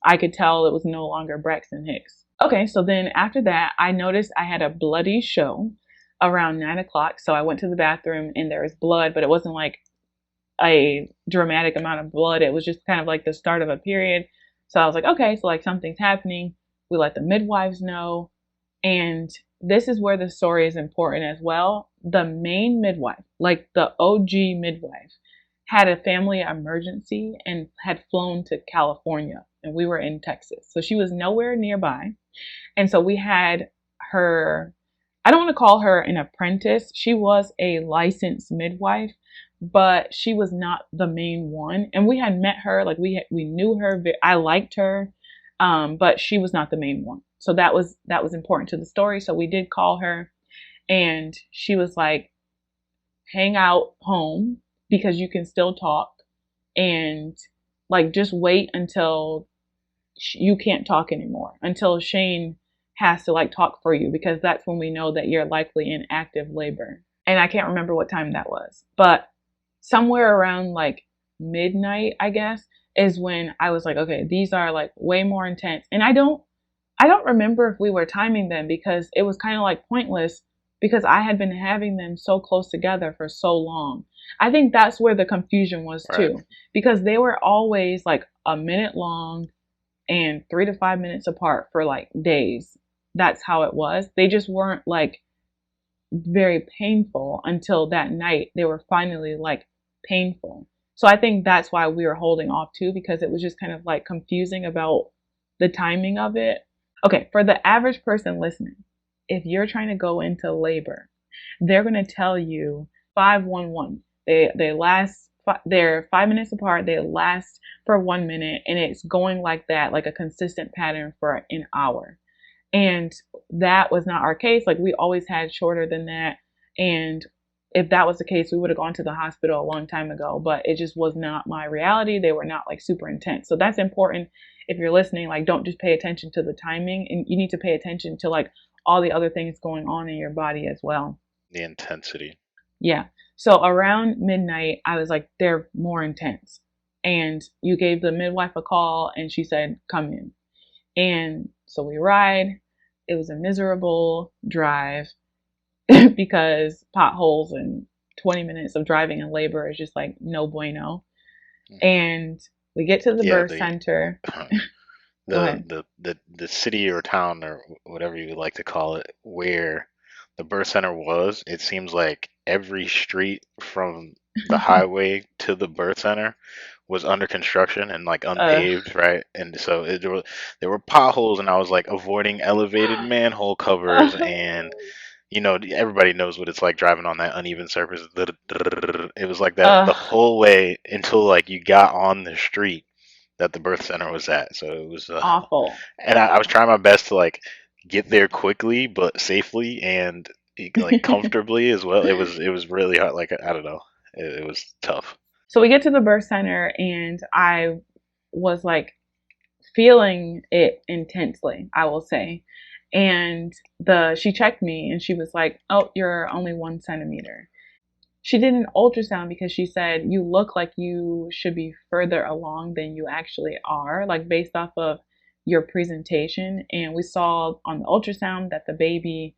I could tell it was no longer Braxton Hicks. Okay, so then after that, I noticed I had a bloody show around 9 o'clock. So I went to the bathroom and there was blood, but it wasn't like a dramatic amount of blood. It was just kind of like the start of a period. So I was like, okay, so like something's happening. We let the midwives know. And this is where the story is important as well. The main midwife, like the OG midwife, had a family emergency and had flown to California, and we were in Texas. So she was nowhere nearby. And so we had her, I don't want to call her an apprentice. She was a licensed midwife, but she was not the main one. And we had met her, like we knew her. I liked her, but she was not the main one. So that was important to the story. So we did call her, and she was like, "Hang out home because you can still talk, and like just wait until you can't talk anymore, until Shane has to like talk for you, because that's when we know that you're likely in active labor." And I can't remember what time that was, but somewhere around like midnight, I guess, is when I was like, okay, these are like way more intense. And I don't remember if we were timing them because it was kind of like pointless because I had been having them so close together for so long. I think that's where the confusion was right. too, because they were always like a minute long and 3 to 5 minutes apart for like days. That's how it was. They just weren't like very painful until that night. They were finally like painful. So I think that's why we were holding off too, because it was just kind of like confusing about the timing of it. Okay, for the average person listening, if you're trying to go into labor, they're going to tell you 511. They last, they're 5 minutes apart. They last for 1 minute, and it's going like that, like a consistent pattern for an hour. And that was not our case. Like we always had shorter than that. And if that was the case, we would have gone to the hospital a long time ago, but it just was not my reality. They were not like super intense. So that's important. If you're listening, like don't just pay attention to the timing, and you need to pay attention to like all the other things going on in your body as well. The intensity. Yeah. So around midnight, I was like, they're more intense. And you gave the midwife a call and she said, come in. And so we ride. It was a miserable drive because potholes and 20 minutes of driving in labor is just like no bueno. And we get to the Yeah, birth the center. Go the ahead. the city or town or whatever you would like to call it, where the birth center was, it seems like every street from the highway to the birth center was under construction and like uh, unpaved, right? And so there were potholes, and I was like avoiding elevated manhole covers, and everybody knows what it's like driving on that uneven surface. It was like that the uh, whole way until like you got on the street that the birth center was at. So it was, awful. and I was trying my best to like get there quickly but safely and like comfortably as well. It was really hard. Like I don't know, it was tough. So we get to the birth center and I was like feeling it intensely, I will say. And the she checked me and she was like, "Oh, you're only 1 centimeter." She did an ultrasound because she said you look like you should be further along than you actually are, like based off of your presentation. And we saw on the ultrasound that the baby,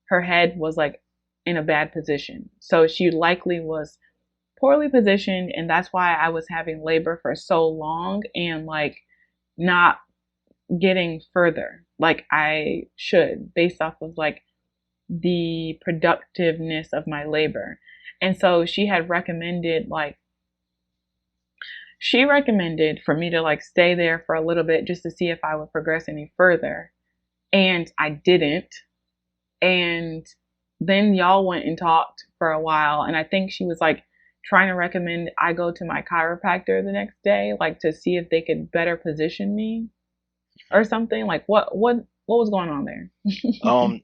her head was like in a bad position. So she likely was poorly positioned, and that's why I was having labor for so long and like not getting further like I should based off of like the productiveness of my labor. And so she recommended for me to like stay there for a little bit just to see if I would progress any further. And I didn't. And then y'all went and talked for a while. And I think she was like trying to recommend I go to my chiropractor the next day, like to see if they could better position me or something. Like what was going on there? Um,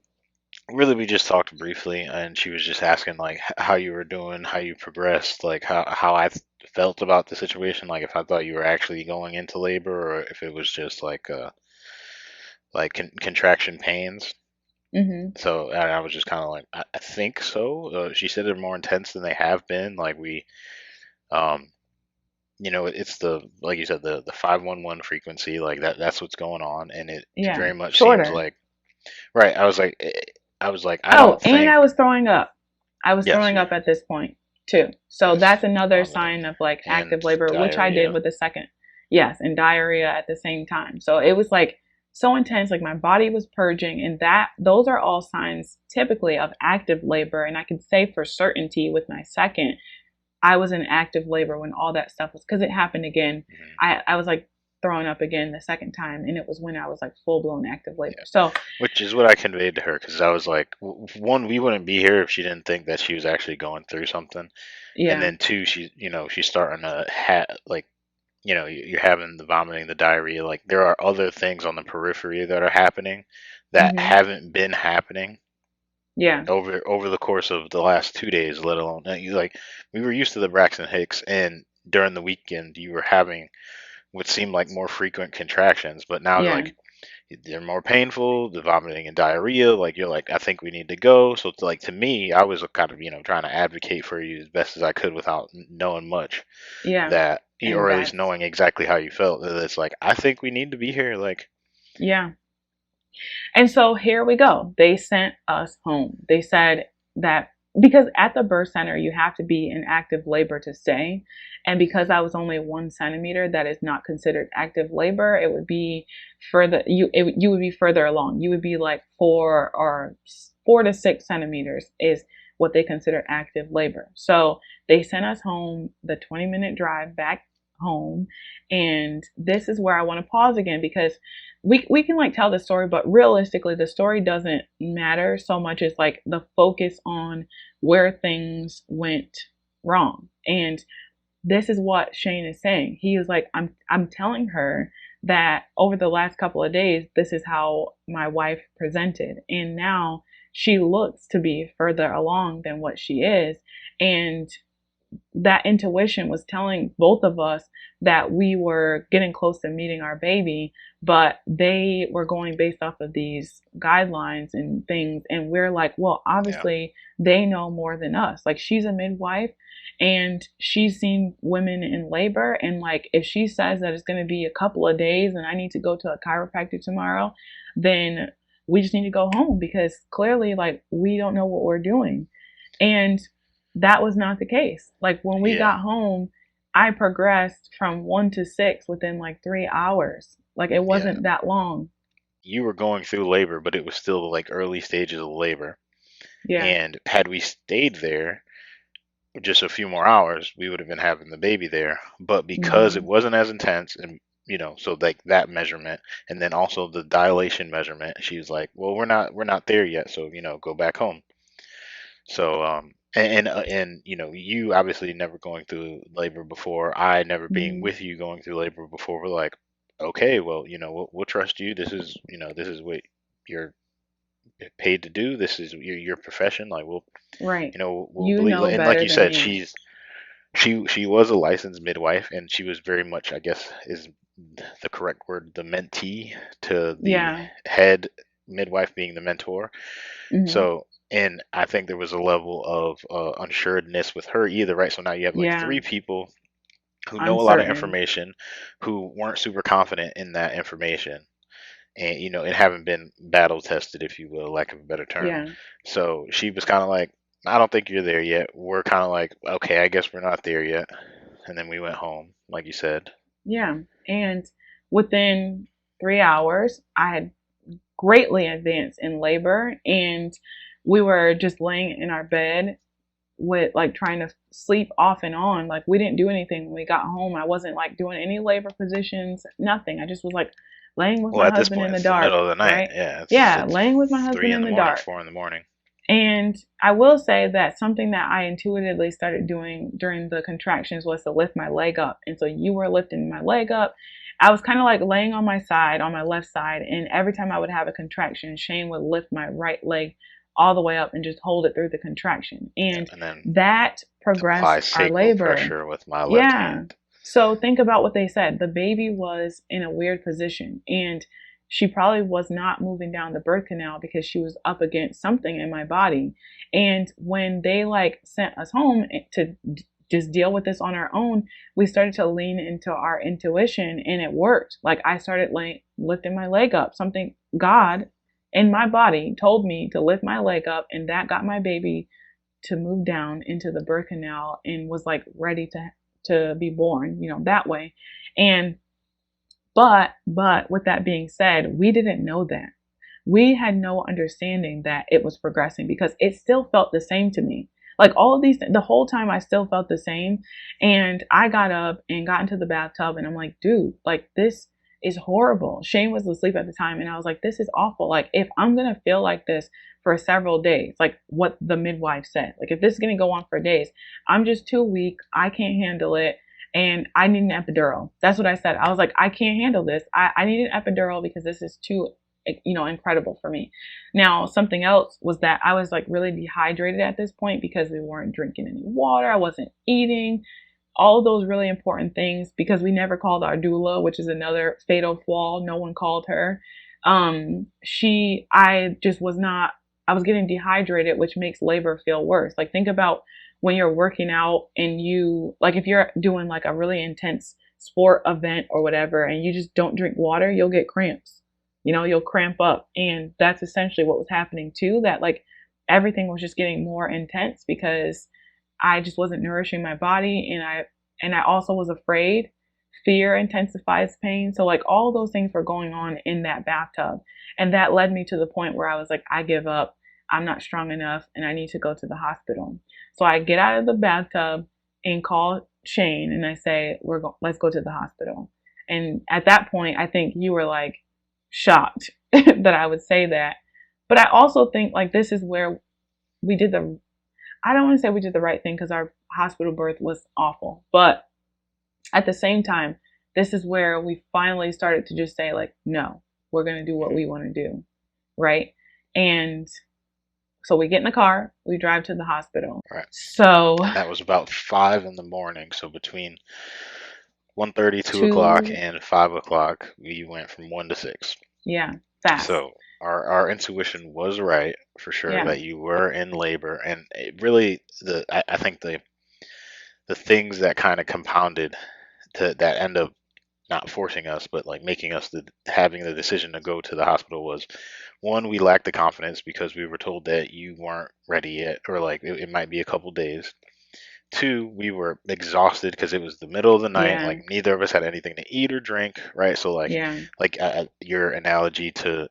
Really, we just talked briefly, and she was just asking like how you were doing, how you progressed, like how felt about the situation, like if I thought you were actually going into labor or if it was just like contraction pains. Mhm. So and I was just kind of like, I think so. She said they're more intense than they have been. Like um, it's the like you said the 511 frequency, like that's what's going on, and it Yeah. very much seems Shorter. like right. I was like, I Oh, don't and think. I was throwing up. I was Yes, throwing up at this point too. So yes, that's another vomiting sign of like and active labor, which I did diarrhea. with the second. Yes, and diarrhea at the same time. So it was like so intense, like my body was purging, and that those are all signs typically of active labor. And I can say for certainty with my second, I was in active labor when all that stuff was because it happened again. Mhm. I was like throwing up again the second time, and it was when I was like full blown active labor. Yeah, So which is what I conveyed to her because I was like, one, we wouldn't be here if she didn't think that she was actually going through something, and yeah. then two, she's starting to like, you're having the vomiting, the diarrhea. Like there are other things on the periphery that are happening that Mhm. haven't been happening Yeah. over the course of the last 2 days, let alone you like we were used to the Braxton Hicks, and during the weekend you were having what seemed like more frequent contractions, but now Yeah. like they're more painful, the vomiting and diarrhea. Like you're like, I think we need to go. So it's like to me, I was kind of trying to advocate for you as best as I could without knowing much Yeah. that, And or at least that's, knowing exactly how you felt. That it's like I think we need to be here. Like, yeah. And so here we go. They sent us home. They said that because at the birth center, you have to be in active labor to stay. And because I was only 1 centimeter, that is not considered active labor. It would be further, you would be further along. You would be like 4 to 6 centimeters is what they consider active labor. So they sent us home the 20-minute drive back home. And this is where I want to pause again because we can like tell the story, but realistically the story doesn't matter so much as like the focus on where things went wrong. And this is what Shane is saying. He was like, I'm telling her that over the last couple of days, this is how my wife presented. And now she looks to be further along than what she is. And that intuition was telling both of us that we were getting close to meeting our baby, but they were going based off of these guidelines and things. And we're like, well, Yeah. obviously they know more than us. Like, she's a midwife and she's seen women in labor. And like, if she says that it's going to be a couple of days and I need to go to a chiropractor tomorrow, then we just need to go home because clearly, like, we don't know what we're doing. And that was not the case. Like, when we Yeah. got home, I progressed from 1 to 6 within like 3 hours. Like, it Yeah. wasn't that long. You were going through labor, but it was still like early stages of labor. Yeah. And had we stayed there just a few more hours, we would have been having the baby there. But because it Hmm. wasn't as intense, and so like that measurement, and then also the dilation measurement, she was like, "Well, we're not there yet, so go back home." So and you obviously never going through labor before, I never being Hmm. with you going through labor before. We're like, okay, well, we'll trust you. This is what you're paid to do. This is your profession. Like, Right. we'll You believe. know And like better you than said, me. she was a licensed midwife, and she was very much, I guess, is the correct word, the mentee to the Yeah. head midwife being the mentor. Hmm. So, and I think there was a level of unsuredness with her either, right? So now you have like Yeah. three people who know a lot of Uncertain. information, who weren't super confident in that information, and it haven't been battle tested, if you will, lack of a better term. Yeah. So she was kind of like, I don't think you're there yet. We're kind of like, okay, I guess we're not there yet. And then we went home, like you said. Yeah. And within 3 hours, I had greatly advanced in labor, and we were just laying in our bed with like trying to sleep off and on. Like, we didn't do anything when we got home. I wasn't like doing any labor positions, nothing. I just was like laying with Well, my at this husband in point, the it's the middle dark, of the night. right? Yeah, it's Yeah, it's laying with my three husband in in the the morning, dark. 4 in the morning. And I will say that something that I intuitively started doing during the contractions was to lift my leg up. And so you were lifting my leg up. I was kind of like laying on my side, on my left side. And every time I would have a contraction, Shane would lift my right leg all the way up and just hold it through the contraction. Yeah, And and then that apply progressed our sacral labor. pressure with my left Yeah. hand. So think about what they said. The baby was in a weird position, and she probably was not moving down the birth canal because she was up against something in my body. And when they like sent us home to just deal with this on our own, we started to lean into our intuition, and it worked. Like, I started like lifting my leg up. Something, God in my body told me to lift my leg up, and that got my baby to move down into the birth canal and was like ready to be born, that way. And but with that being said, we didn't know that. We had no understanding that it was progressing because it still felt the same to me. Like, all of these, the whole time I still felt the same. And I got up and got into the bathtub and I'm like, dude, like, this is horrible. Shane was asleep at the time and I was like, this is awful. Like, if I'm going to feel like this for several days, like what the midwife said, like, if this is going to go on for days, I'm just too weak. I can't handle it and I need an epidural. That's what I said. I was like, I can't handle this. I need an epidural because this is too, incredible for me. Now, something else was that I was like really dehydrated at this point because we weren't drinking any water. I wasn't eating. All of those really important things because we never called our doula, which is another fatal flaw. No one called her. I just was not, I was getting dehydrated, which makes labor feel worse. Like, think about when you're working out and like, if you're doing like a really intense sport event or whatever, and you just don't drink water, you'll get cramps. You'll cramp up. And that's essentially what was happening too, that like everything was just getting more intense because I just wasn't nourishing my body, and I also was afraid. Fear intensifies pain. So like all those things were going on in that bathtub. And that led me to the point where I was like, I give up. I'm not strong enough and I need to go to the hospital. So I get out of the bathtub and call Shane and I say, let's go to the hospital. And at that point, I think you were like shocked that I would say that. But I also think like this is where we did the I don't want to say we did the right thing because our hospital birth was awful. But at the same time, this is where we finally started to just say, like, no, we're going to do what Mhm. we want to do. Right. And So we get in the car, we drive to the hospital. Right. So And that was about 5 in the morning. So between 1:30, 2 o'clock, two, and 5 o'clock, we went from 1 to 6. yeah, fast. So our intuition was right for sure Yeah, that you were in labor, and it really I think the things that kind of compounded to that end up not forcing us, but like making us having the decision to go to the hospital was one, we lacked the confidence because we were told that you weren't ready yet, or like it might be a couple days. Two, we were exhausted because it was the middle of the night. yeah, Like neither of us had anything to eat or drink, right? So yeah, like your analogy to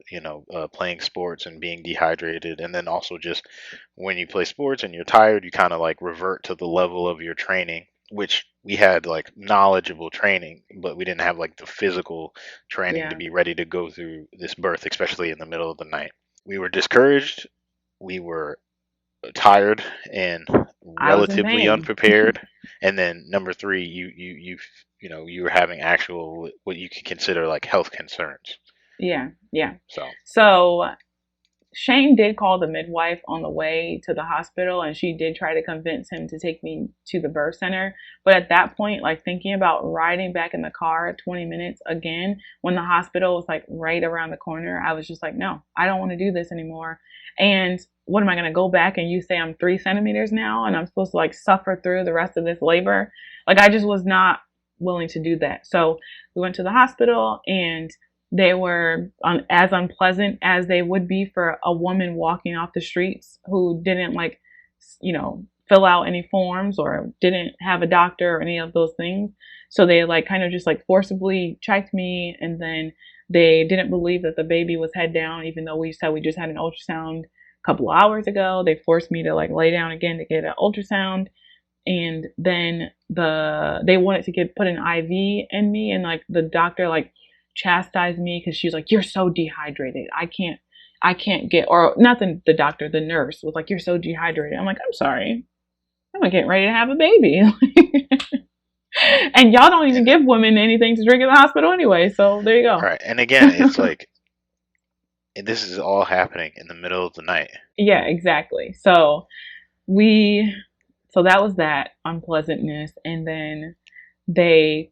playing sports and being dehydrated, and then also just when you play sports and you're tired, you kind of like revert to the level of your training, which we had like knowledgeable training, but we didn't have like the physical training to yeah. be ready to go through this birth, especially in the middle of the night. We were discouraged. We were tired and I was in relatively pain. unprepared. And then number three, you were having actual what you could consider like health concerns. Yeah, yeah. So So Shane did call the midwife on the way to the hospital and she did try to convince him to take me to the birth center. But at that point, like thinking about riding back in the car 20 minutes again when the hospital was like right around the corner, I was just like, no, I don't want to do this anymore. And what am I going to go back and you say I'm 3 centimeters now and I'm supposed to like suffer through the rest of this labor? Like I just was not willing to do that. So we went to the hospital and they were as unpleasant as they would be for a woman walking off the streets who didn't like, fill out any forms or didn't have a doctor or any of those things. So they like kind of just like forcibly checked me and then they didn't believe that the baby was head down, even though we said we just had an ultrasound a couple of hours ago. They forced me to like lay down again to get an ultrasound and then they wanted to get put an IV in me and like the doctor like chastised me because she was like, you're so dehydrated, I can't get, or not the doctor, the nurse was like, you're so dehydrated. I'm like, I'm sorry, I'm getting ready to have a baby. And y'all don't even and give women anything to drink in the hospital anyway, so there you all go. right, and again, it's like this is all happening in the middle of the night. Yeah, exactly. So that was that unpleasantness and then they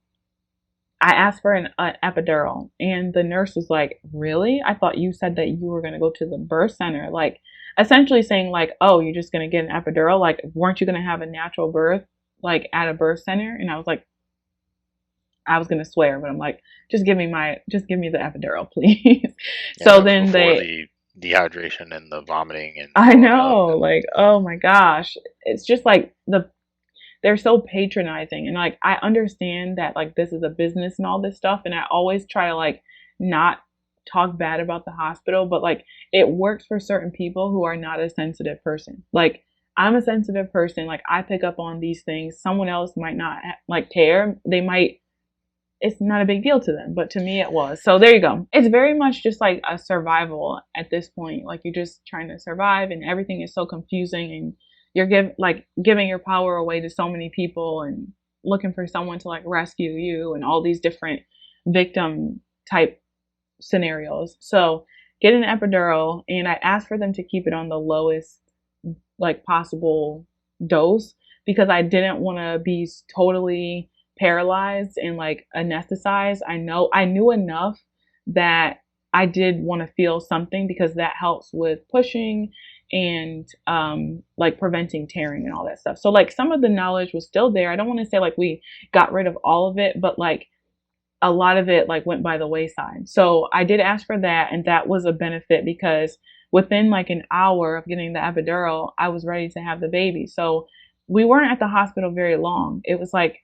I asked for an epidural, and the nurse was like, "Really? I thought you said that you were going to go to the birth center." Like, essentially saying, like, "Oh, you're just going to get an epidural? Like, weren't you going to have a natural birth, like, at a birth center?" And I was like, I was going to swear, but I'm like, just give me the epidural, please. Yeah, So that was then before they, the dehydration and the vomiting and I throwing up know, and like, oh my gosh, it's just like they're so patronizing and like I understand that like this is a business and all this stuff and I always try to like not talk bad about the hospital but like it works for certain people who are not a sensitive person. Like I'm a sensitive person, like I pick up on these things. Someone else might not like care, they might, it's not a big deal to them, but to me it was. So there you go. It's very much just like a survival at this point. Like you're just trying to survive and everything is so confusing and you're giving your power away to so many people and looking for someone to like rescue you and all these different victim type scenarios. So get an epidural and I asked for them to keep it on the lowest like possible dose because I didn't want to be totally paralyzed and like anesthetized. I knew enough that I did want to feel something because that helps with pushing and like preventing tearing and all that stuff. So like some of the knowledge was still there. I don't want to say like we got rid of all of it, but like a lot of it like went by the wayside. So I did ask for that and that was a benefit because within like an hour of getting the epidural, I was ready to have the baby. So we weren't at the hospital very long. It was like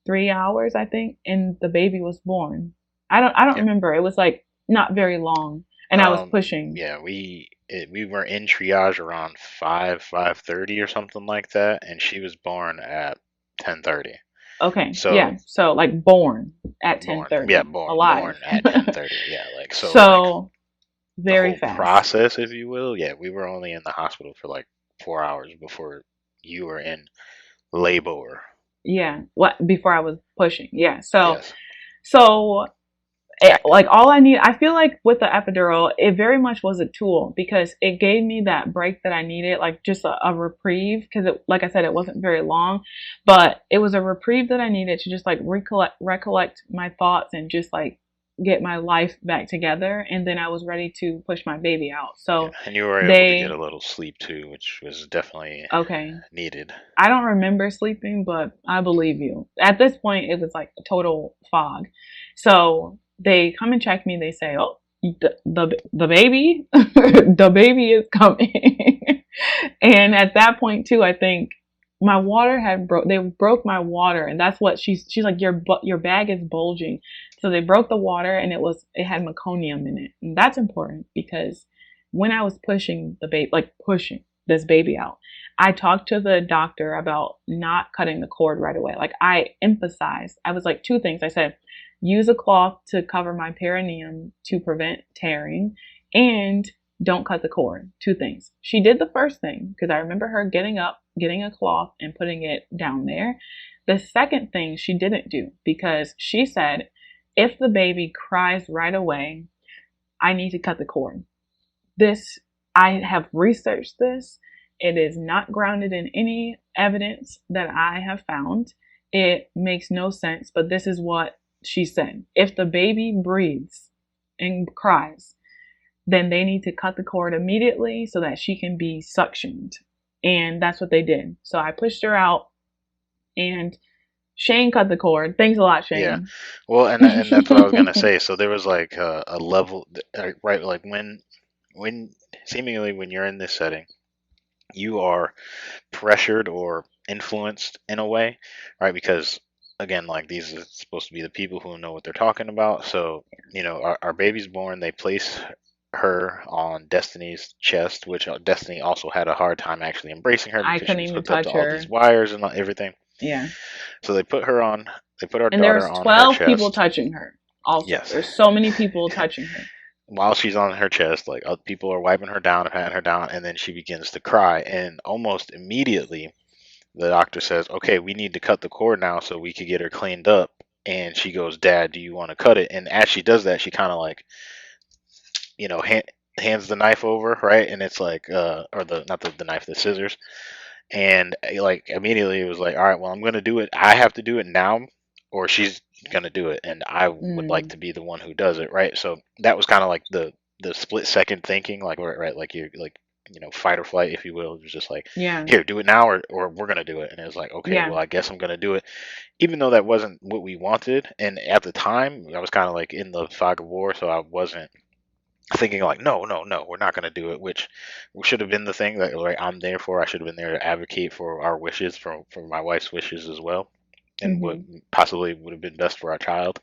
3 hours, I think, and the baby was born. I don't yeah. remember. It was like not very long and I was pushing. Yeah, we were in triage around 5:30 or something like that, and she was born at 10:30. Okay. So Yeah. So like born at yeah, 10:30, born alive. at 10:30. Yeah, like so like So the very whole fast. process, if you will. Yeah, we were only in the hospital for like 4 hours before you were in labor. Yeah. What before I was pushing. Yeah. So Yes. so like all I need, I feel like with the epidural, it very much was a tool because it gave me that break that I needed, like just a reprieve. Because, like I said, it wasn't very long, but it was a reprieve that I needed to just like recollect my thoughts and just like get my life back together. And then I was ready to push my baby out. Yeah, So and you were able to get a they, little sleep too, which was definitely okay, needed. I don't remember sleeping, but I believe you. At this point, it was like a total fog. So they come and check me. They say, "Oh, the baby, the baby is coming." And at that point too, I think my water had broke. They broke my water, and that's what she's like. Your bag is bulging. So they broke the water, and it had meconium in it, and that's important because when I was pushing the baby, like pushing this baby out, I talked to the doctor about not cutting the cord right away. Like I emphasized, I was like two things. I said, use a cloth to cover my perineum to prevent tearing, and don't cut the cord. Two things. She did the first thing because I remember her getting up, getting a cloth, and putting it down there. The second thing she didn't do because she said, if the baby cries right away, I need to cut the cord. This, I have researched this. It is not grounded in any evidence that I have found. It makes no sense, but this is what she said. If the baby breathes and cries, then they need to cut the cord immediately so that she can be suctioned. And that's what they did. So I pushed her out and Shane cut the cord. Thanks a lot, Yeah, Shane. well, and that's what I was gonna say. So there was like a level, right? Like when seemingly when you're in this setting, you are pressured or influenced in a way, right? Because again, like these are supposed to be the people who know what they're talking about. So, our baby's born, they place her on Destiny's chest, which Destiny also had a hard time actually embracing her I because she couldn't was even hooked up to touch all these her. wires and everything. Yeah. So they put our And there daughter was on her 12 people chest. touching her. Also, Yes. there's so many people touching her. While she's on her chest, like people are wiping her down and patting her down, and then she begins to cry, and almost immediately the doctor says, "Okay, we need to cut the cord now so we could get her cleaned up." And she goes, "Dad, do you want to cut it?" And as she does that, she kind of like, hands the knife over, right? And it's like, or the not the knife, the scissors. And like immediately it was like, all right, well, I'm gonna do it. I have to do it now, or she's gonna do it, and I would like Mm, to be the one who does it, right? So that was kind of like the split second thinking, like right, like you like fight or flight, if you will. It was just like, yeah, here, do it now, or we're gonna do it. And it was like, okay, yeah. well, I guess I'm gonna do it, even though that wasn't what we wanted. And at the time, I was kind of like in the fog of war, so I wasn't thinking like, no, no, no, we're not going to do it, which should have been the thing that like I'm there for. I should have been there to advocate for our wishes, for my wife's wishes as well, and what Hmm. possibly would have been best for our child.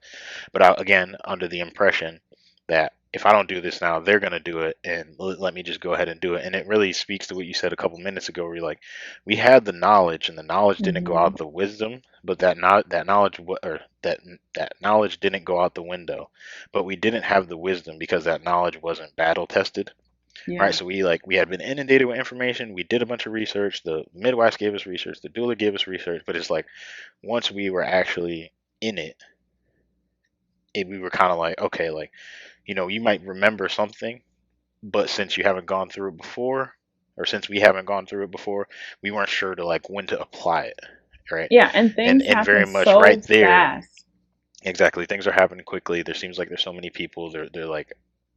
But I, again, under the impression that if I don't do this now, they're going to do it, and let me just go ahead and do it. And it really speaks to what you said a couple minutes ago, where you're like, we had the knowledge, and the knowledge didn't go Hmm. out the wisdom, but that knowledge or that knowledge didn't go out the window, but we didn't have the wisdom because that knowledge wasn't battle tested. Right, Yeah. so we had been inundated with information. We did a bunch of research. The midwives gave us research. The doula gave us research. But it's like once we were actually in we were kind of like, okay, like, you might remember something, but since you haven't gone through it before, or since we haven't gone through it before, we weren't sure to like when to apply it, right? Yeah, and And things and happen very much so right there, fast. exactly, things are happening quickly. There seems like there's so many people. They're like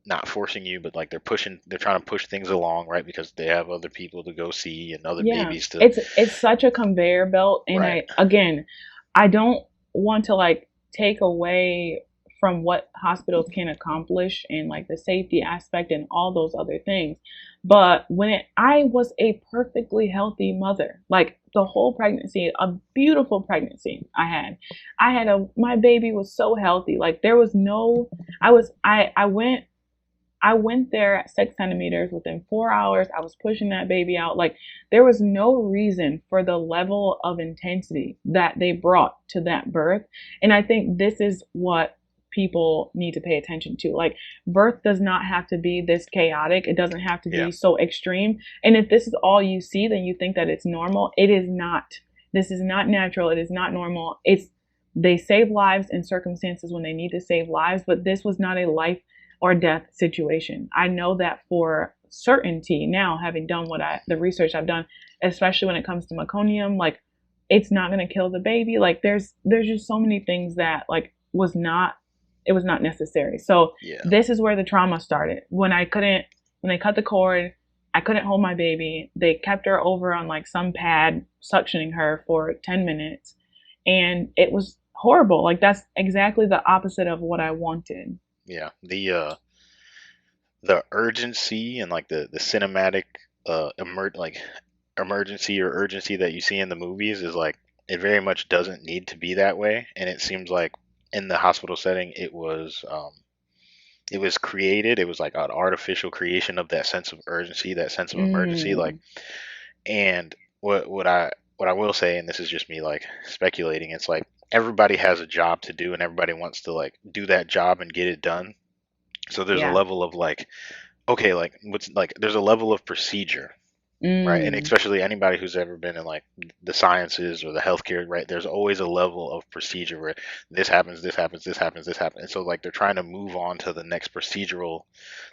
not forcing you, but like they're trying to push things along, right? Because they have other people to go see and other Yeah. babies to, It's such a conveyor belt, and right, I don't want to like take away from what hospitals can accomplish and like the safety aspect and all those other things. But I was a perfectly healthy mother, like the whole pregnancy, a beautiful pregnancy my baby was so healthy. Like there was no, I went there at 6 centimeters within 4 hours. I was pushing that baby out. Like there was no reason for the level of intensity that they brought to that birth. And I think this is what people need to pay attention to. Like birth does not have to be this chaotic. It doesn't have to yeah, be so extreme. And if this is all you see, then you think that it's normal. It is not. This is not natural. It is not normal. It's They save lives in circumstances when they need to save lives, but this was not a life or death situation. I know that for certainty now, having done the research I've done, especially when it comes to meconium, like it's not going to kill the baby. Like there's just so many things that like was not necessary. So Yeah. this is where the trauma started. When they cut the cord, I couldn't hold my baby. They kept her over on like some pad, suctioning her for 10 minutes. And it was horrible. Like that's exactly the opposite of what I wanted. Yeah. The urgency and like the cinematic like emergency or urgency that you see in the movies is like it very much doesn't need to be that way, and it seems like in the hospital setting it was created. It was like an artificial creation of that sense of urgency, that sense of emergency. Like, Mm, and what I will say, and this is just me like speculating, it's like everybody has a job to do, and everybody wants to like do that job and get it done. So there's a yeah. level of like, okay, like what's like there's a level of procedure, right? And Mm, especially anybody who's ever been in like the sciences or the healthcare, right? There's always a level of procedure where this happens, this happens, this happens, this happens. And so like they're trying to move on to the next procedural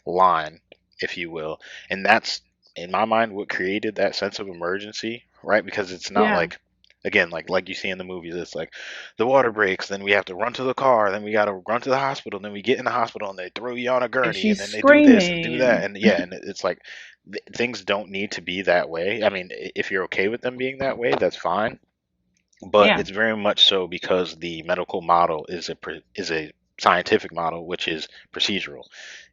line, if you will. And that's in my mind what created that sense of emergency, right? Because it's not yeah. like again like you see in the movies, it's like the water breaks, then we have to run to the car, then we got to run to the hospital, then we get in the hospital and they throw you on a And gurney, and she's then they do this and do that, screaming. and yeah, and it's like things don't need to be that way. I mean, if you're okay with them being that way, that's fine, but Yeah, it's very much so because the medical model is is a scientific model, which is procedural.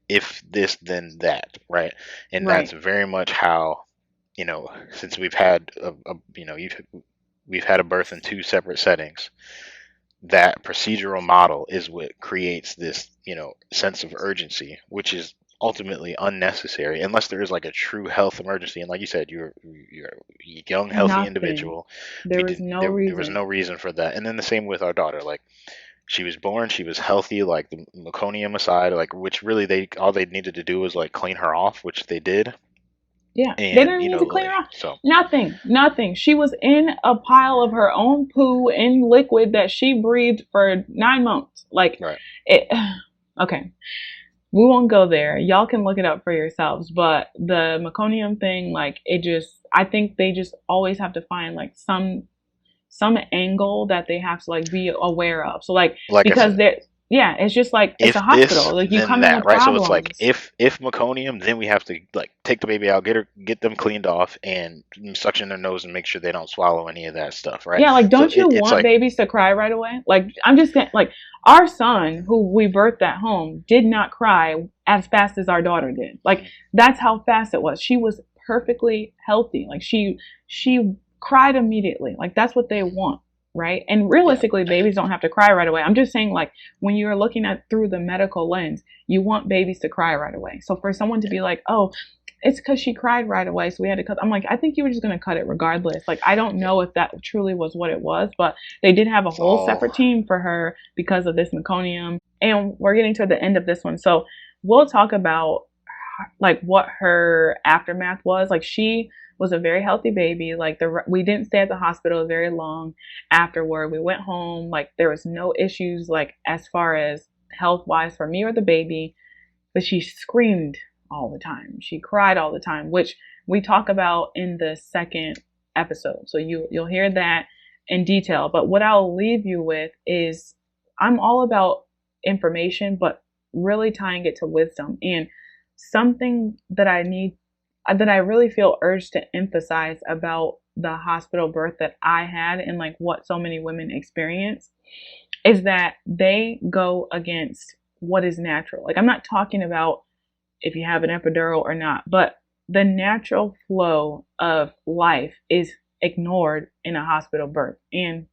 If this, then that, right? And that's right. very much how, since we've had we've had a birth in two separate settings, that procedural model is what creates this, sense of urgency, which is ultimately unnecessary unless there is like a true health emergency. And like you said, you're a young, healthy Nothing. individual. There was no There was reason. no reason for that. And then the same with our daughter. Like she was born, she was healthy, like the meconium aside, like which really they needed to do was like clean her off, which they did. Yeah, they And didn't need to clean her like off. so Nothing, nothing. She was in a pile of her own poo in liquid that she breathed for 9 months. Like, right. it. Okay, we won't go there. Y'all can look it up for yourselves. But the meconium thing, like, it just. I think they just always have to find like some angle that they have to like be aware of. So like Like I because said, they're yeah, it's just like it's a if this, hospital. Like you then come in that, with right? So it's like problems. if meconium, then we have to like take the baby out, get them cleaned off, and suction their nose and make sure they don't swallow any of that stuff, right? Yeah, like So don't you it's want like babies to cry right away? Like I'm just saying, like our son who we birthed at home did not cry as fast as our daughter did. Like mhm, that's how fast it was. She was perfectly healthy. Like she cried immediately. Like that's what they want, right? And yeah, realistically, babies don't have to cry right away. I'm just saying, like when you're looking at through the medical lens, you want babies to cry right away. So for someone to yeah, be like, oh, it's because she cried right away, so we had to cut. I'm like, I think you were just gonna cut it regardless. Like, I don't yeah. know if that truly was what it was, but they did have a It's whole all separate team for her because of this meconium. And we're getting to the end of this one, so we'll talk about like what her aftermath was. Like, she was a very healthy baby. Like, we didn't stay at the hospital very long afterward. We went home. Like, there was no issues like as far as health wise for me or the baby, but she screamed all the time. She cried all the time, which we talk about in the second episode. So you'll hear that in detail. But what I'll leave you with is I'm all about information, but really tying it to wisdom and something that I really feel urged to emphasize about the hospital birth that I had and like what so many women experience is that they go against what is natural. Like I'm not talking about if you have an epidural or not, but the natural flow of life is ignored in a hospital birth. And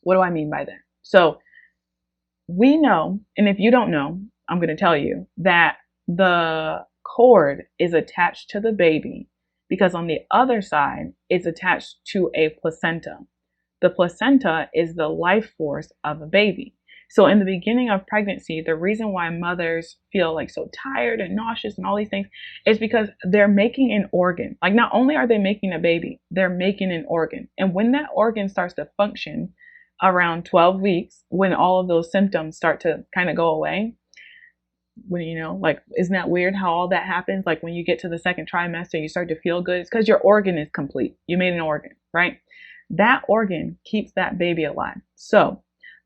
what do I mean by that? So we know, and if you don't know, I'm going to tell you that the cord is attached to the baby because on the other side, it's attached to a placenta. The placenta is the life force of a baby. So in the beginning of pregnancy, the reason why mothers feel like so tired and nauseous and all these things is because they're making an organ. Like not only are they making a baby, they're making an organ. And when that organ starts to function, around 12 weeks, when all of those symptoms start to kind of go away. When, like, isn't that weird how all that happens? Like when you get to the second trimester, you start to feel good. It's because your organ is complete. You made an organ, right? That organ keeps that baby alive. So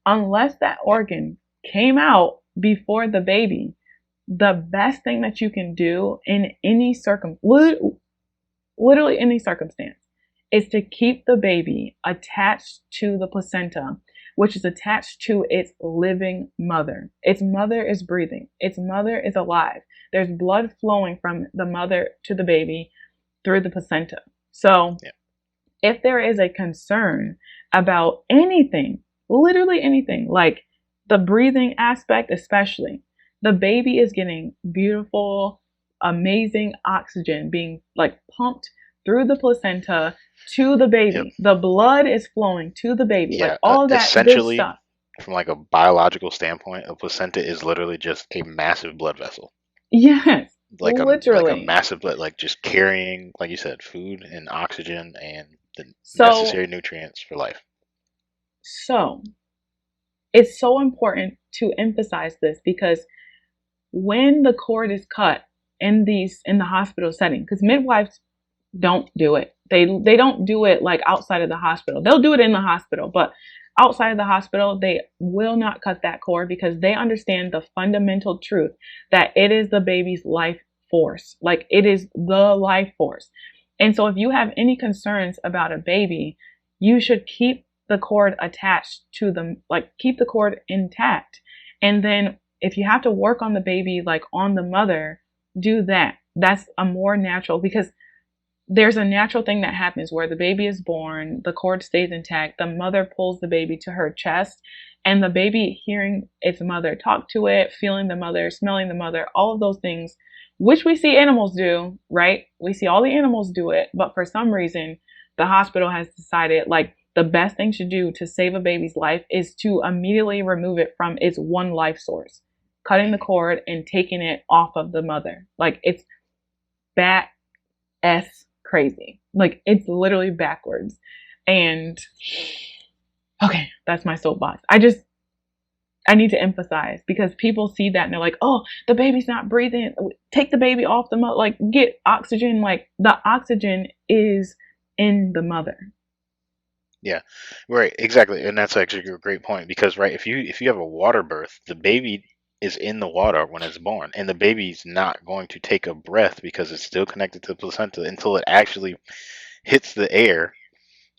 unless that Yeah. organ came out before the baby, the best thing that you can do in any literally any circumstance, is to keep the baby attached to the placenta, which is attached to its living mother. Its mother is breathing. Its mother is alive. There's blood flowing from the mother to the baby through the placenta. So Yeah. if there is a concern about anything, literally anything, like the breathing aspect, especially, the baby is getting beautiful, amazing oxygen being like pumped through the placenta to the Yep. baby. The blood is flowing to the baby, like Yeah. all that good Essentially, stuff. from like a biological standpoint, a placenta is literally just a massive blood vessel. Yes, Like a literally. massive blood, like just carrying, like you said, food and oxygen and the So, necessary nutrients for life. so it's so important to emphasize this, because when the cord is cut in the hospital setting, because midwives don't do it. They don't do it like outside of the hospital. They'll do it in the hospital, but outside of the hospital, they will not cut that cord, because they understand the fundamental truth that it is the baby's life force. Like, it is the life force. And so if you have any concerns about a baby, you should keep the cord attached to them, like keep the cord intact. And then if you have to work on the baby, like on the mother, do that. That's a more natural, because there's a natural thing that happens where the baby is born, the cord stays intact, the mother pulls the baby to her chest, and the baby hearing its mother talk to it, feeling the mother, smelling the mother, all of those things, which we see animals do, right? We see all the animals do it, but for some reason, the hospital has decided like the best thing to do to save a baby's life is to immediately remove it from its one life source, cutting the cord and taking it off of the mother. Like, it's bat S crazy. Like, it's literally backwards. And okay, that's my soapbox. I need to emphasize, because people see that and they're like, oh, the baby's not breathing. Take the baby off the mother. Like, get oxygen. Like, the oxygen is in the mother. Yeah, right, exactly, and that's actually a great point because right, if you have a water birth, the baby is in the water when it's born, and the baby's not going to take a breath because it's still connected to the placenta until it actually hits the air.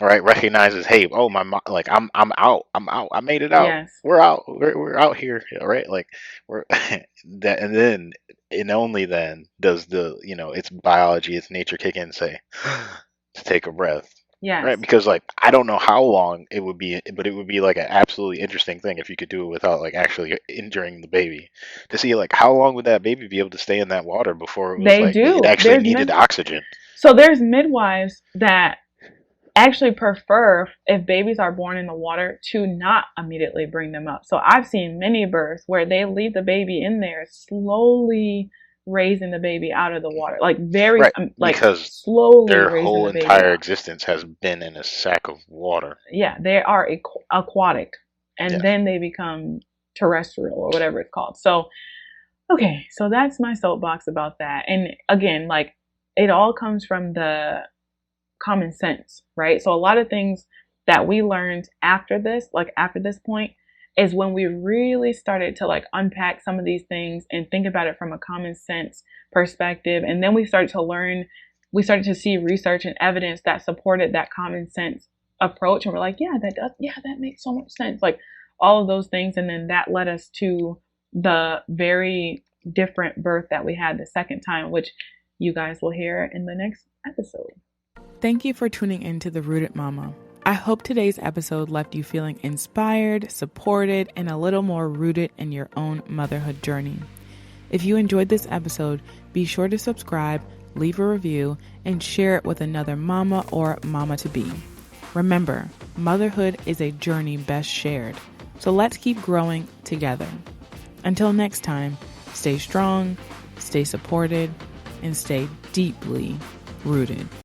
Right, recognizes, hey, oh like I'm out, I made it out, Yes. we're out, we're out here, right? Like we're that, and then and only then does its biology, its nature kick in and say to take a breath. Right, Yes. because like I don't know how long it would be, but it would be like an absolutely interesting thing if you could do it without like actually injuring the baby. To see like how long would that baby be able to stay in that water before it was They like it do. actually needed oxygen. So there's midwives that actually prefer, if babies are born in the water, to not immediately bring them up. So I've seen many births where they leave the baby in there, slowly raising the baby out of the water, like very Right, like because slowly their raising whole the baby entire out. existence has been in a sack of water. Yeah, they are aquatic, and Yeah. then they become terrestrial or whatever it's called. So okay, so that's my soapbox about that. And again, like, it all comes from the common sense, right? So a lot of things that we learned after this, like after this point, is when we really started to like unpack some of these things and think about it from a common sense perspective. And then we started to learn, we started to see research and evidence that supported that common sense approach. And we're like, yeah, that makes so much sense. Like all of those things. And then that led us to the very different birth that we had the second time, which you guys will hear in the next episode. Thank you for tuning in to The Rooted Mama. I hope today's episode left you feeling inspired, supported, and a little more rooted in your own motherhood journey. If you enjoyed this episode, be sure to subscribe, leave a review, and share it with another mama or mama-to-be. Remember, motherhood is a journey best shared, so let's keep growing together. Until next time, stay strong, stay supported, and stay deeply rooted.